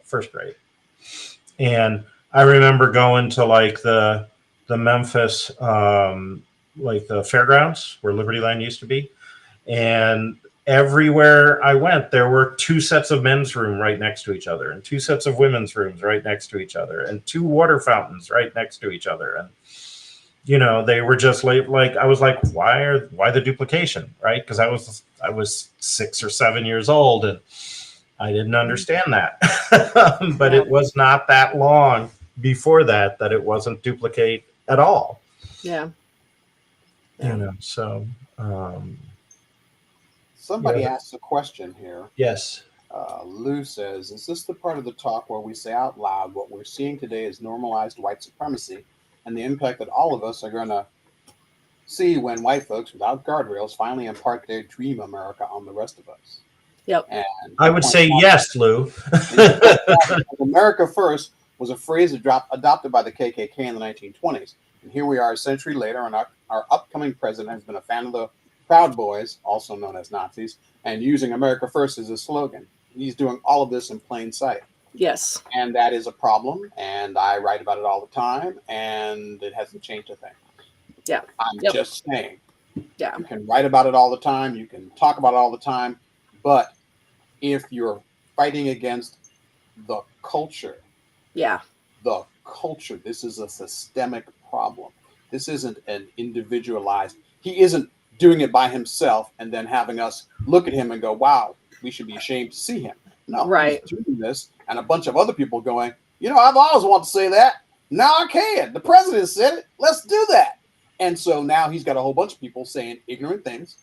first grade. And I remember going to the Memphis, the fairgrounds where Liberty Line used to be. And everywhere I went, there were 2 sets of men's room right next to each other and 2 sets of women's rooms right next to each other and 2 water fountains right next to each other. And, they were just like, I was like, why the duplication? Right. Because I was 6 or 7 years old and I didn't understand that, but it was not that long before that it wasn't duplicate at all. Yeah. So somebody asked a question here. Yes. Lou says, is this the part of the talk where we say out loud what we're seeing today is normalized white supremacy and the impact that all of us are going to see when white folks without guardrails finally impart their dream America on the rest of us? Yep. And I would say yes, Lou. America first was a phrase adopted by the KKK in the 1920s. And here we are a century later, and our upcoming president has been a fan of the Proud Boys, also known as Nazis, and using America First as a slogan. He's doing all of this in plain sight. Yes. And that is a problem, and I write about it all the time, and it hasn't changed a thing. Yeah. I'm just saying. Yeah. You can write about it all the time, you can talk about it all the time, but if you're fighting against the culture, this is a systemic problem. This isn't an individualized. He isn't doing it by himself and then having us look at him and go, wow, we should be ashamed to see him. No, right. He's doing this and a bunch of other people going, I've always wanted to say that. Now I can. The president said it. Let's do that. And so now he's got a whole bunch of people saying ignorant things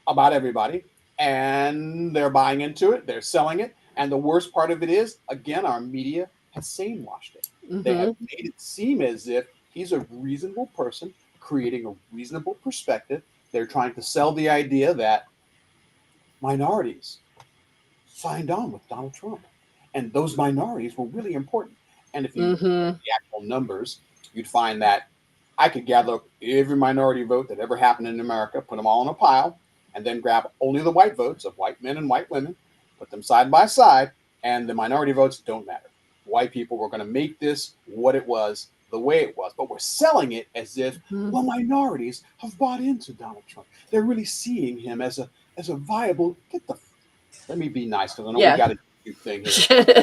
about everybody, and they're buying into it. They're selling it. And the worst part of it is, again, our media has sanewashed it. Mm-hmm. They have made it seem as if he's a reasonable person creating a reasonable perspective. They're trying to sell the idea that minorities signed on with Donald Trump, and those minorities were really important. And if you look at the actual numbers, you'd find that I could gather up every minority vote that ever happened in America, put them all in a pile, and then grab only the white votes of white men and white women, put them side by side, and the minority votes don't matter. White people were going to make this what it was, the way it was, but we're selling it as if, well, minorities have bought into Donald Trump. They're really seeing him as a viable, get the Let me be nice because I know Yeah. we got a cute thing here.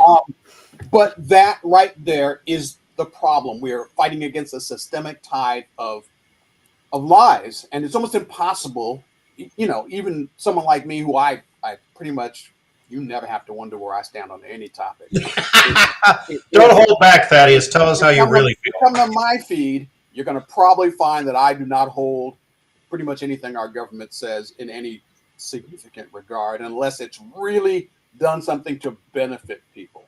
But that right there is the problem. We are fighting against a systemic tide of lies, and it's almost impossible. You know, even someone like me, who I pretty much, you never have to wonder where I stand on any topic. Don't hold back, Thaddeus. Tell us how you really feel. Come to my feed, you're going to probably find that I do not hold pretty much anything our government says in any significant regard, unless it's really done something to benefit people.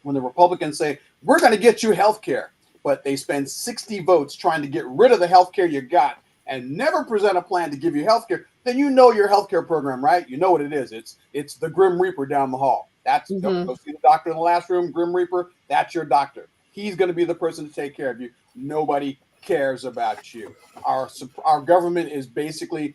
When the Republicans say, we're going to get you health care, but they spend 60 votes trying to get rid of the health care you got and never present a plan to give you health care, then you know your health care program, right? You know what it is. It's the Grim Reaper down the hall. That's go see the doctor in the last room, Grim Reaper. That's your doctor. He's going to be the person to take care of you. Nobody cares about you. Our government is basically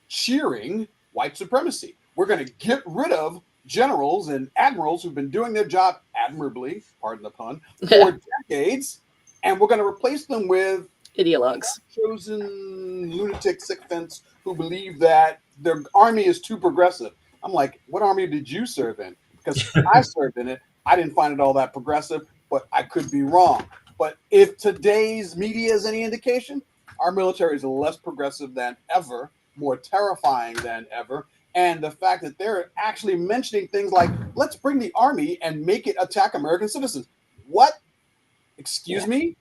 cheering white supremacy. We're going to get rid of generals and admirals who've been doing their job admirably, pardon the pun, for decades, and we're going to replace them with ideologues, chosen lunatic sycophants who believe that their army is too progressive. I'm like, what army did you serve in? Because I served in it. I didn't find it all that progressive, but I could be wrong. But if today's media is any indication, our military is less progressive than ever, more terrifying than ever. And the fact that they're actually mentioning things like, let's bring the army and make it attack American citizens. What? Excuse me?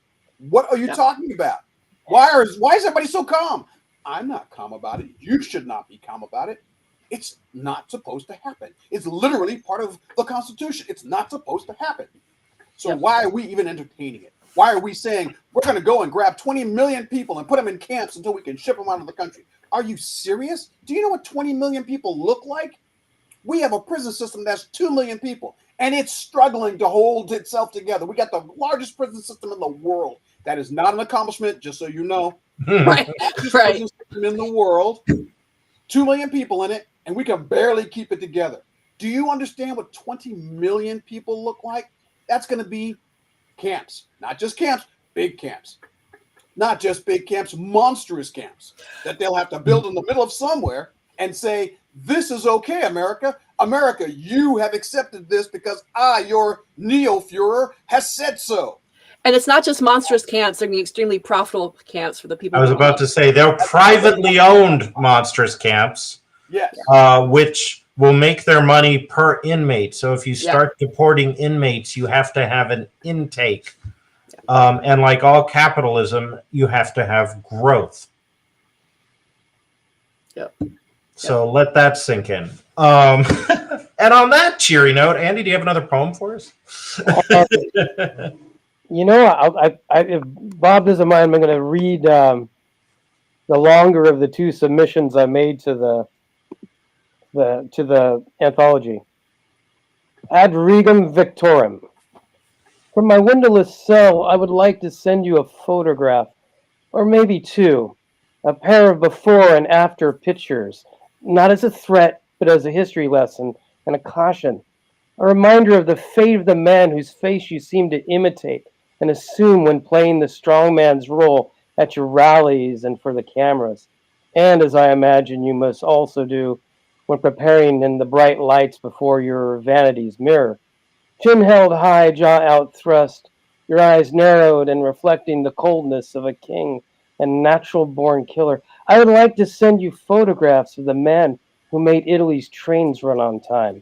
What are you talking about? Why is everybody so calm? I'm not calm about it. You should not be calm about it. It's not supposed to happen. It's literally part of the Constitution. It's not supposed to happen. So why are we even entertaining it? Why are we saying we're going to go and grab 20 million people and put them in camps until we can ship them out of the country? Are you serious? Do you know what 20 million people look like? We have a prison system that's 2 million people, and it's struggling to hold itself together. We got the largest prison system in the world. That is not an accomplishment, just so you know. Right. Prison system in the world, 2 million people in it, and we can barely keep it together. Do you understand what 20 million people look like? That's going to be camps, not just camps, big camps. Not just big camps, monstrous camps that they'll have to build in the middle of somewhere and say, this is okay, America. America, you have accepted this because I, your neo-Führer, has said so. And it's not just monstrous camps, they're extremely profitable camps for the people. I was about to say, they're privately owned monstrous camps, yes, which will make their money per inmate. So if you start deporting inmates, you have to have an intake. And like all capitalism, you have to have growth. Yep. So let that sink in. And on that cheery note, Andy, do you have another poem for us? You know, if Bob doesn't mind, I'm going to read the longer of the two submissions I made to the anthology. Ad regum victorum. From my windowless cell, I would like to send you a photograph, or maybe two, a pair of before and after pictures, not as a threat, but as a history lesson and a caution, a reminder of the fate of the man whose face you seem to imitate and assume when playing the strong man's role at your rallies and for the cameras, and as I imagine you must also do when preparing in the bright lights before your vanity's mirror. Chin held high, jaw out thrust, your eyes narrowed and reflecting the coldness of a king and natural-born killer. I would like to send you photographs of the man who made Italy's trains run on time,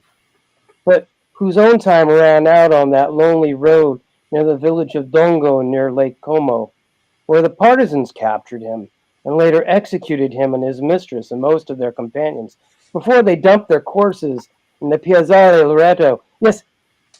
but whose own time ran out on that lonely road near the village of Dongo near Lake Como, where the partisans captured him and later executed him and his mistress and most of their companions before they dumped their corpses in the Piazzale Loreto. Yes,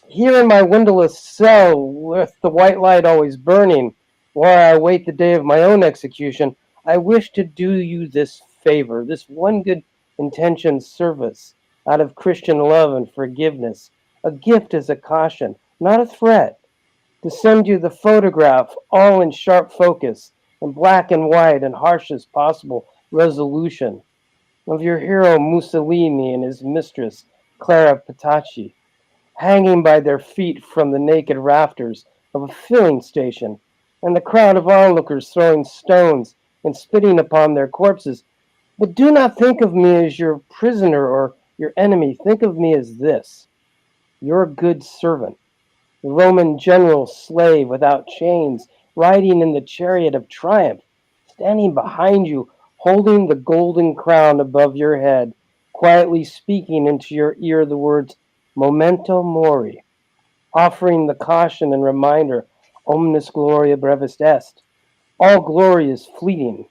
here in my windowless cell, with the white light always burning, while I await the day of my own execution, I wish to do you this favor, this one good intention service, out of Christian love and forgiveness, a gift as a caution, not a threat, to send you the photograph, all in sharp focus, in black and white and harshest possible resolution, of your hero Mussolini and his mistress, Clara Petacci, hanging by their feet from the naked rafters of a filling station, and the crowd of onlookers throwing stones and spitting upon their corpses. But do not think of me as your prisoner or your enemy, think of me as this: your good servant, the Roman general slave without chains, riding in the chariot of triumph, standing behind you, holding the golden crown above your head, quietly speaking into your ear the words memento mori, offering the caution and reminder, omnis gloria brevis est. All glory is fleeting.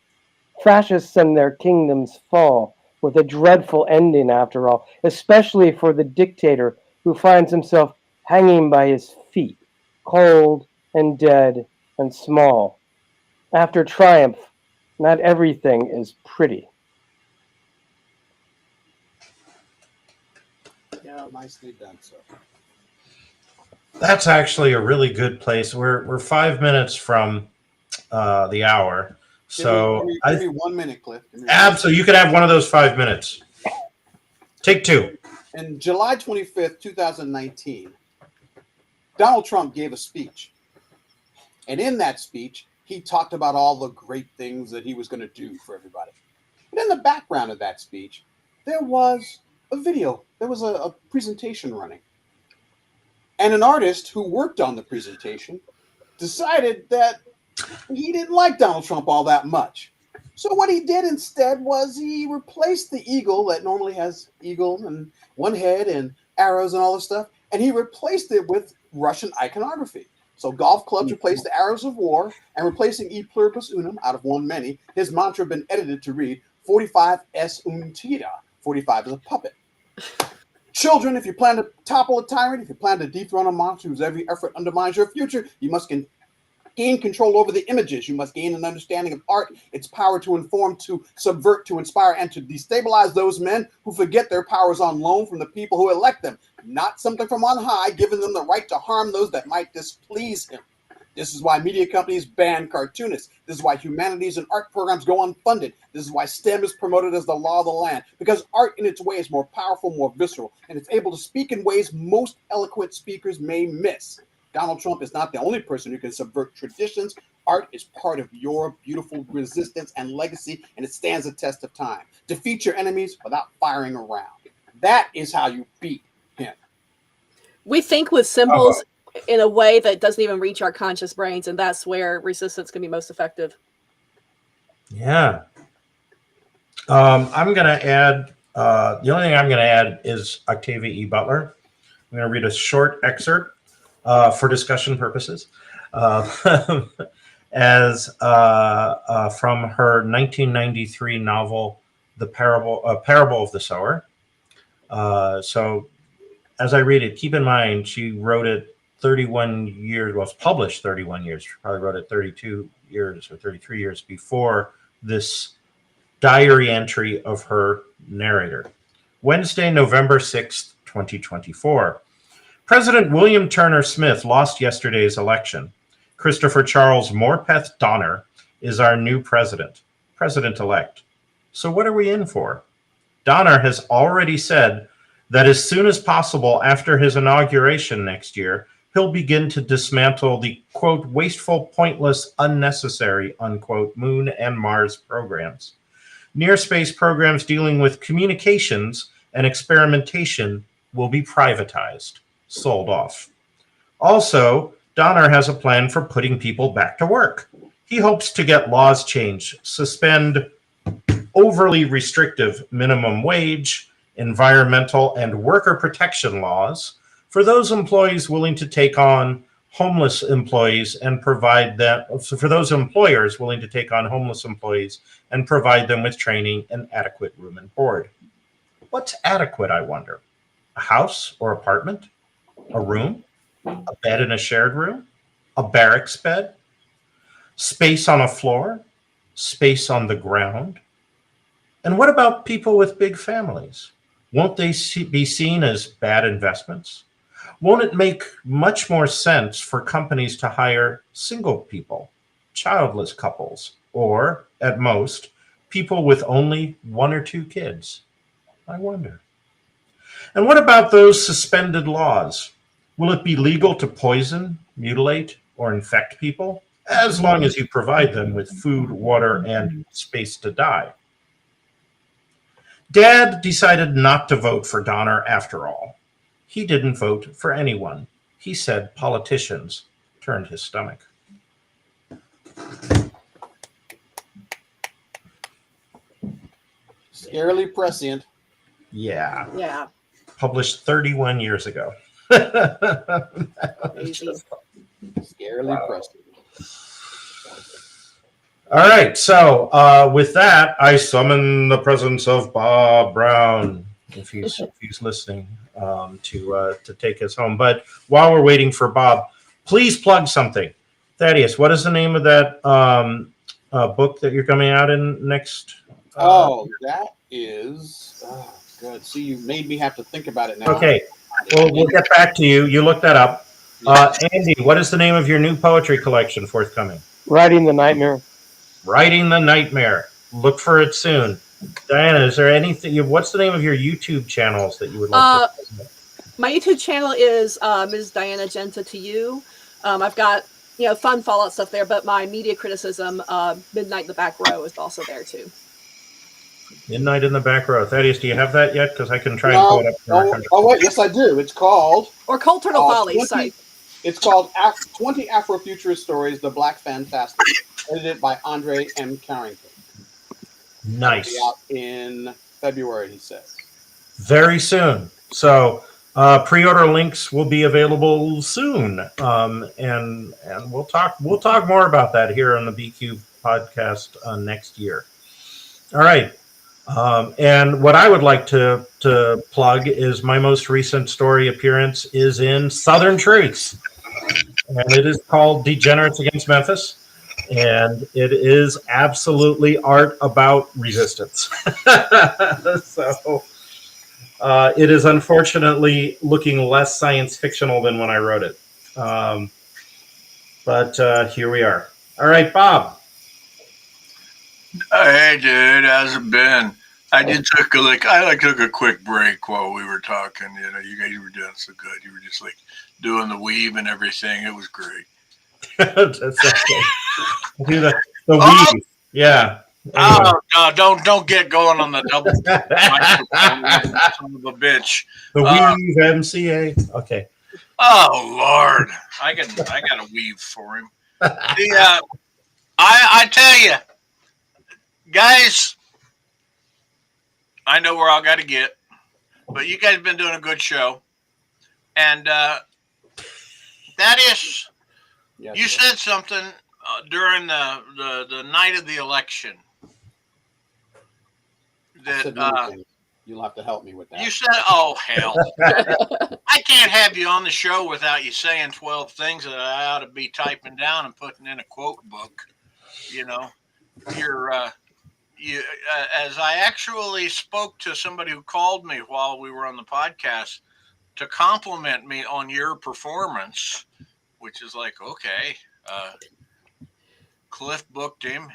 Fascists and their kingdoms fall, with a dreadful ending after all, especially for the dictator who finds himself hanging by his feet, cold and dead and small. After triumph, not everything is pretty. Yeah, nicely done, sir. That's actually a really good place. We're 5 minutes from the hour, so Give me 1 minute, Cliff. absolutely you could have one of those 5 minutes. Take two. In July 25th, 2019, Donald Trump gave a speech. And in that speech, he talked about all the great things that he was going to do for everybody. And in the background of that speech, there was a video. There was a presentation running. And an artist who worked on the presentation decided that he didn't like Donald Trump all that much. So what he did instead was he replaced the eagle that normally has eagle and one head and arrows and all this stuff, and he replaced it with Russian iconography. So golf clubs replaced the arrows of war, and replacing e pluribus unum out of one many, his mantra had been edited to read 45 es un tira. 45 is a puppet. Children, if you plan to topple a tyrant, if you plan to dethrone a monster whose every effort undermines your future, you must gain control over the images. You must gain an understanding of art, its power to inform, to subvert, to inspire, and to destabilize those men who forget their powers on loan from the people who elect them, not something from on high, giving them the right to harm those that might displease him. This is why media companies ban cartoonists. This is why humanities and art programs go unfunded. This is why STEM is promoted as the law of the land, because art in its way is more powerful, more visceral, and it's able to speak in ways most eloquent speakers may miss. Donald Trump is not the only person who can subvert traditions. Art is part of your beautiful resistance and legacy, and it stands the test of time. Defeat your enemies without firing around. That is how you beat him. We think with symbols in a way that doesn't even reach our conscious brains, and that's where resistance can be most effective. Yeah. I'm going to add, the only thing I'm going to add is Octavia E. Butler. I'm going to read a short excerpt for discussion purposes as from her 1993 novel, The Parable of the Sower. So as I read it, keep in mind, she wrote it 31 years, well, it's published 31 years. She probably wrote it 32 years or 33 years before this diary entry of her narrator. Wednesday, November 6th, 2024. President William Turner Smith lost yesterday's election. Christopher Charles Morpeth Donner is our new president-elect. So what are we in for? Donner has already said that as soon as possible after his inauguration next year, he'll begin to dismantle the, quote, wasteful, pointless, unnecessary, unquote, Moon and Mars programs. Near space programs dealing with communications and experimentation will be privatized, sold off. Also, Donner has a plan for putting people back to work. He hopes to get laws changed, suspend overly restrictive minimum wage, environmental and worker protection laws for those employees willing to take on homeless employees and provide them, for those employers willing to take on homeless employees and provide them with training and adequate room and board. What's adequate, I wonder? A house or apartment? A room? A bed in a shared room? A barracks bed? Space on a floor? Space on the ground? And what about people with big families? Won't they be seen as bad investments? Won't it make much more sense for companies to hire single people, childless couples, or, at most, people with only 1 or 2 kids? I wonder. And what about those suspended laws? Will it be legal to poison, mutilate, or infect people, as long as you provide them with food, water, and space to die? Dad decided not to vote for Donner after all. He didn't vote for anyone. He said politicians turned his stomach. Scarily prescient. Yeah. Yeah. Published 31 years ago. Crazy. Scarily prescient. All right. So with that, I summon the presence of Bob Brown, if he's listening, to take us home. But while we're waiting for Bob, please plug something. Thaddeus, what is the name of that book that you're coming out in next? That is good. See, you made me have to think about it now. Okay. Well, we'll get back to you. You look that up. Andy, what is the name of your new poetry collection forthcoming? Writing the Nightmare. Writing the Nightmare. Look for it soon. Diana, is there anything? What's the name of your YouTube channels that you would like to present? My YouTube channel is Ms. Diana Genta to you. I've got fun Fallout stuff there, but my media criticism, Midnight in the Back Row, is also there too. Midnight in the Back Row. Thaddeus, do you have that yet? Because I can try and pull it up. Wait, yes, I do. It's called Cold Turtle Follies. Sorry. It's called 20 Afrofuturist Stories: The Black Fantastic, edited by Andre M. Carrington. Nice. It'll be out in February, he says. Very soon. So pre-order links will be available soon, and we'll talk more about that here on the BQ podcast next year. All right. And what I would like to plug is my most recent story appearance is in Southern Truths, and it is called Degenerates Against Memphis, and it is absolutely art about resistance. So it is unfortunately looking less science fictional than when I wrote it, but here we are. All right, Bob. Hey, dude, how's it been? I took a quick break while we were talking. You guys were doing so good. You were just like doing the weave and everything. It was great. That's okay. Do the weave. Yeah. Anyway. Oh no! Don't get going on the double microphone, son of a bitch. The weave MCA. Okay. Oh Lord, I got a weave for him. I tell you, guys, I know we're all got to get, but you guys have been doing a good show, and that is, Yes, you said something during the night of the election that you'll have to help me with that. you said, "Oh hell, I can't have you on the show without you saying 12 things that I ought to be typing down and putting in a quote book." You're as I actually spoke to somebody who called me while we were on the podcast to compliment me on your performance, which is like, okay, Cliff booked him.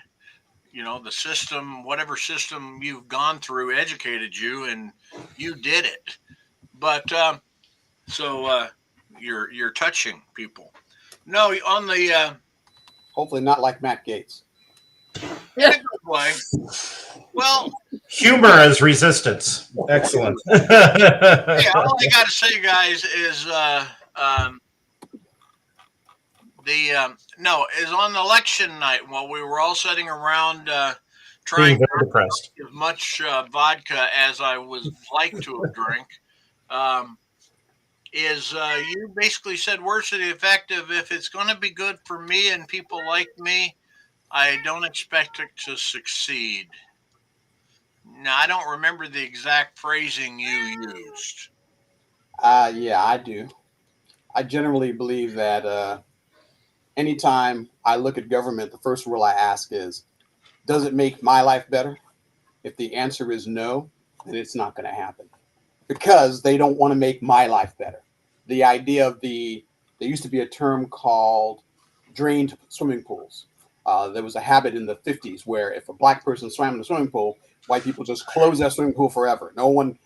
The system, whatever system you've gone through, educated you, and you did it. But so you're touching people. No, on the hopefully not like Matt Gaetz. in a good way. Well, humor as resistance. Excellent. yeah, all I got to say, guys, is is on election night while we were all sitting around trying very depressed. as much vodka as I would like to have drank. You basically said words to the effect of, if it's going to be good for me and people like me, I don't expect it to succeed. Now, I don't remember the exact phrasing you used. Yeah, I do. I generally believe that anytime I look at government, the first rule I ask is, does it make my life better? If the answer is no, then it's not going to happen, because they don't want to make my life better. The idea of there used to be a term called drained swimming pools. There was a habit in the 50s where if a black person swam in a swimming pool, white people just close that swimming pool forever. No one,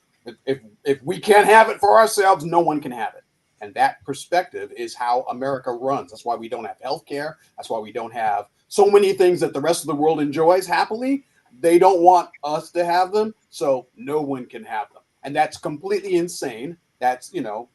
if we can't have it for ourselves, no one can have it. And that perspective is how America runs. That's why we don't have health care. That's why we don't have so many things that the rest of the world enjoys happily, they don't want us to have them, so no one can have them. And that's completely insane. That's, Mhm.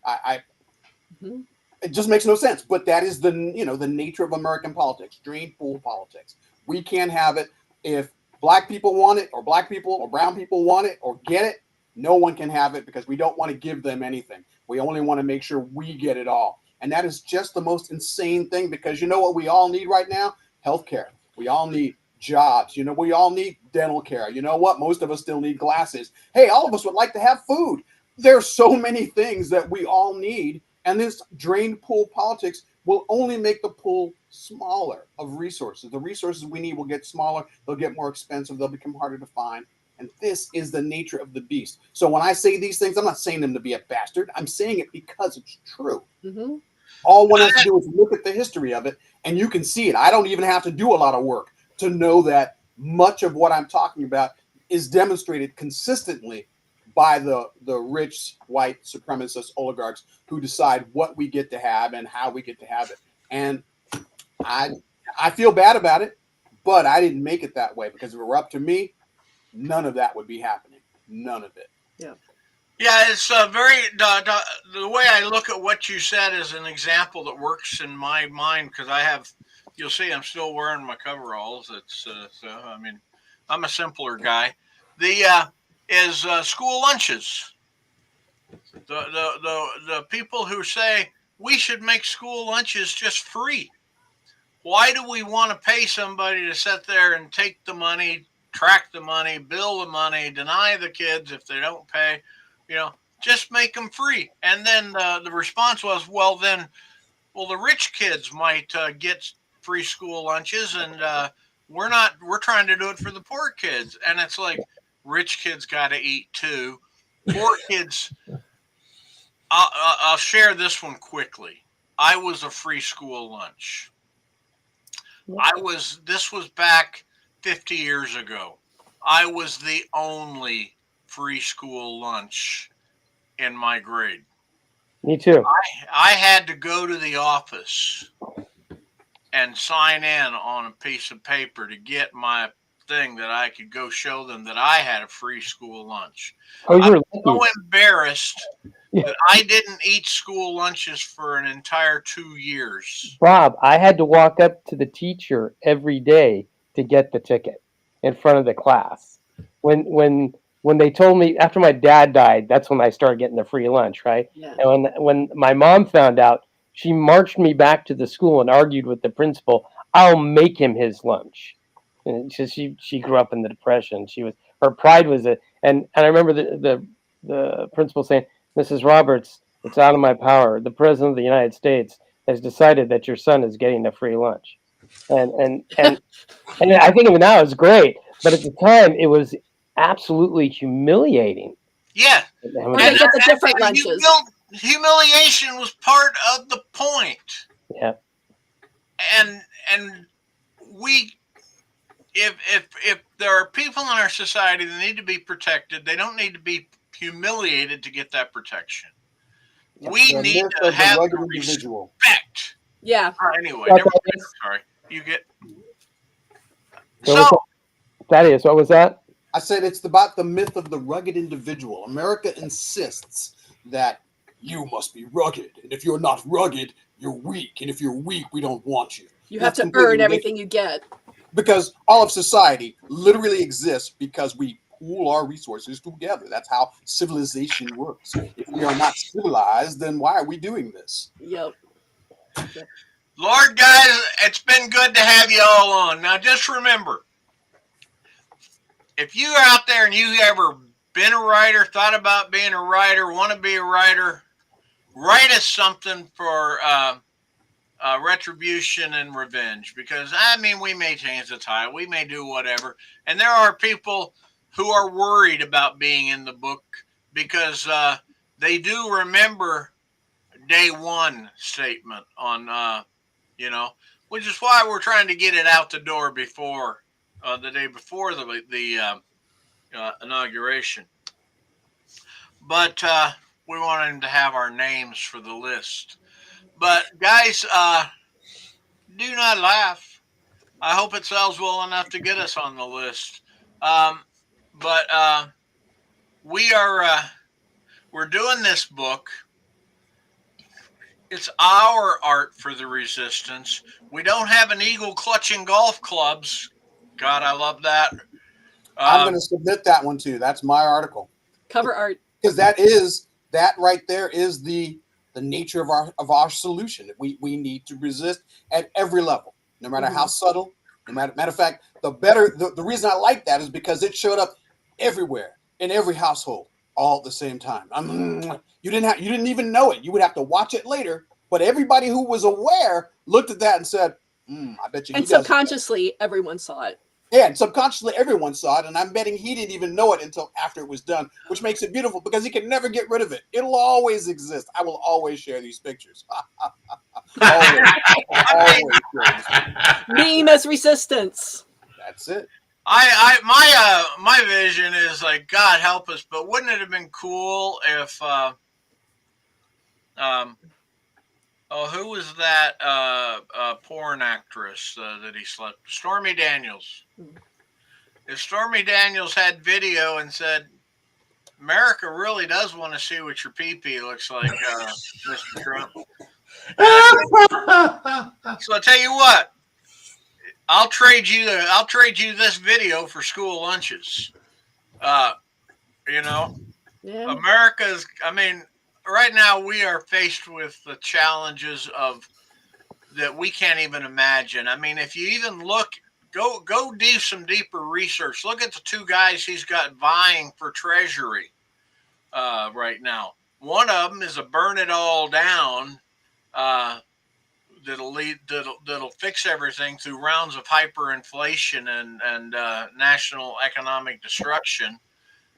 it just makes no sense. But that is the nature of American politics, drain pool politics. We can't have it. If black people want it, or black people or brown people want it or get it, no one can have it because we don't want to give them anything. We only want to make sure we get it all. And that is just the most insane thing, because you know what we all need right now? Healthcare. We all need jobs. We all need dental care. You know what? Most of us still need glasses. Hey, all of us would like to have food. There's so many things that we all need. And this drain pool politics will only make the pool smaller of resources. The resources we need will get smaller. They'll get more expensive. They'll become harder to find. And this is the nature of the beast. So when I say these things, I'm not saying them to be a bastard. I'm saying it because it's true. Mm-hmm. All one has to do is look at the history of it, and you can see it. I don't even have to do a lot of work to know that much of what I'm talking about is demonstrated consistently by the rich white supremacist oligarchs who decide what we get to have and how we get to have it. And I feel bad about it, but I didn't make it that way, because if it were up to me, none of that would be happening. None of it. Yeah. Yeah, it's very the way I look at what you said is an example that works in my mind, because you'll see I'm still wearing my coveralls. It's so I mean, I'm a simpler guy. The is school lunches. The people who say we should make school lunches just free. Why do we want to pay somebody to sit there and take the money, track the money, bill the money, deny the kids if they don't pay? Just make them free. And then the response was, well, the rich kids might get free school lunches, and we're trying to do it for the poor kids. And it's like, rich kids got to eat too. Poor kids. I'll share this one quickly. I was a free school lunch. This was back 50 years ago. I was the only free school lunch in my grade. Me too. I had to go to the office and sign in on a piece of paper to get my thing that I could go show them that I had a free school lunch. Oh, I you're was so lucky. embarrassed that I didn't eat school lunches for an entire 2 years. Bob, I had to walk up to the teacher every day to get the ticket in front of the class. When they told me after my dad died, that's when I started getting the free lunch, right? Yeah. And when my mom found out, she marched me back to the school and argued with the principal, I'll make him his lunch. And she grew up in the Depression. Her pride was and I remember the principal saying, Mrs. Roberts, it's out of my power. The President of the United States has decided that your son is getting a free lunch. And I think of it now, it's great. But at the time, it was absolutely humiliating. Yeah. Or they get the different lunches. Humiliation was part of the point. Yeah. And we, if there are people in our society that need to be protected, they don't need to be humiliated to get that protection. We need to have the respect. Yeah. Anyway, never mind. Sorry. You get. So, Thaddeus, what was that? I said it's about the myth of the rugged individual. America insists that you must be rugged, and if you're not rugged, you're weak, and if you're weak, we don't want you. You have to earn everything you get. Because all of society literally exists because we pool our resources together. That's how civilization works. If we are not civilized, then why are we doing this? Yep. Lord, guys, it's been good to have you all on. Now, just remember, if you're out there and you ever been a writer, thought about being a writer, want to be a writer, write us something for retribution and revenge. Because, we may change the title, we may do whatever. And there are people who are worried about being in the book because they do remember day one statement on, which is why we're trying to get it out the door before the day before the inauguration. But we wanted to have our names for the list. But guys, do not laugh. I hope it sells well enough to get us on the list. But we are we're doing this book. It's our art for the resistance. We don't have an eagle clutching golf clubs. God, I love that. I'm going to submit that one too. That's my article. Cover art. Because that right there is the nature of our solution. We need to resist at every level, no matter how subtle. Matter of fact, the reason I like that is because it showed up everywhere in every household all at the same time. You didn't even know it. You would have to watch it later. But everybody who was aware looked at that and said, "I bet you." And subconsciously, everyone saw it. Yeah, and subconsciously everyone saw it, and I'm betting he didn't even know it until after it was done, which makes it beautiful because he can never get rid of it. It'll always exist. I will always share these pictures. always. Meme as resistance. That's it. My vision is like, God help us, but wouldn't it have been cool if who was that porn actress that he slept? Stormy Daniels. If Stormy Daniels had video and said, America really does want to see what your pee-pee looks like, Mr. Trump. So I'll tell you what, I'll trade you this video for school lunches. Yeah. America's, right now we are faced with the challenges of that we can't even imagine. If you even look, go do some deeper research. Look at the two guys he's got vying for treasury right now. One of them is a burn it all down that'll fix everything through rounds of hyperinflation and national economic destruction.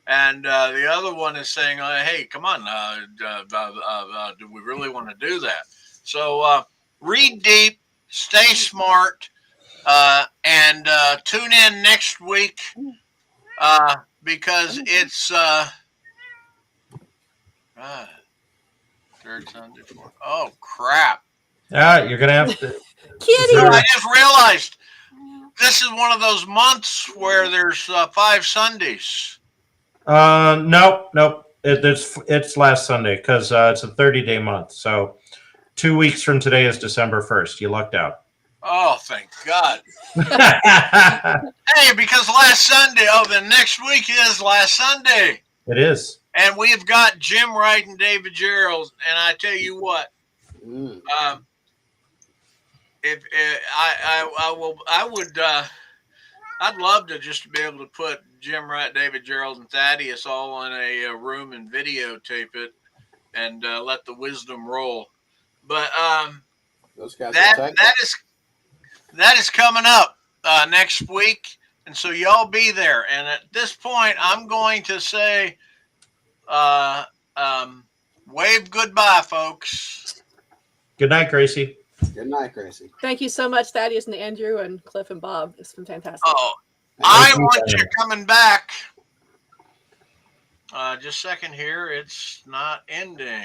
And the other one is saying, hey, come on, do we really want to do that? So read deep, stay smart, and tune in next week because it's third Sunday. Oh, crap. Yeah, you're going to have to. Kitty! I just realized this is one of those months where there's 5 Sundays. Nope. It's last Sunday because it's a 30-day month. So 2 weeks from today is December 1st. You lucked out. Oh, thank God. Hey, because last Sunday, then next week is last Sunday. It is. And we've got Jim Wright and David Gerald. And I tell you what, I'd love to just be able to put Jim Wright, David Gerald, and Thaddeus all in a room and videotape it and let the wisdom roll. But those guys that is coming up next week, and so y'all be there. And at this point, I'm going to say, wave goodbye, folks. Good night, Gracie. Good night, Gracie. Thank you so much, Thaddeus and Andrew and Cliff and Bob. It's been fantastic. Oh, I want you coming back. Just a second here. It's not ending.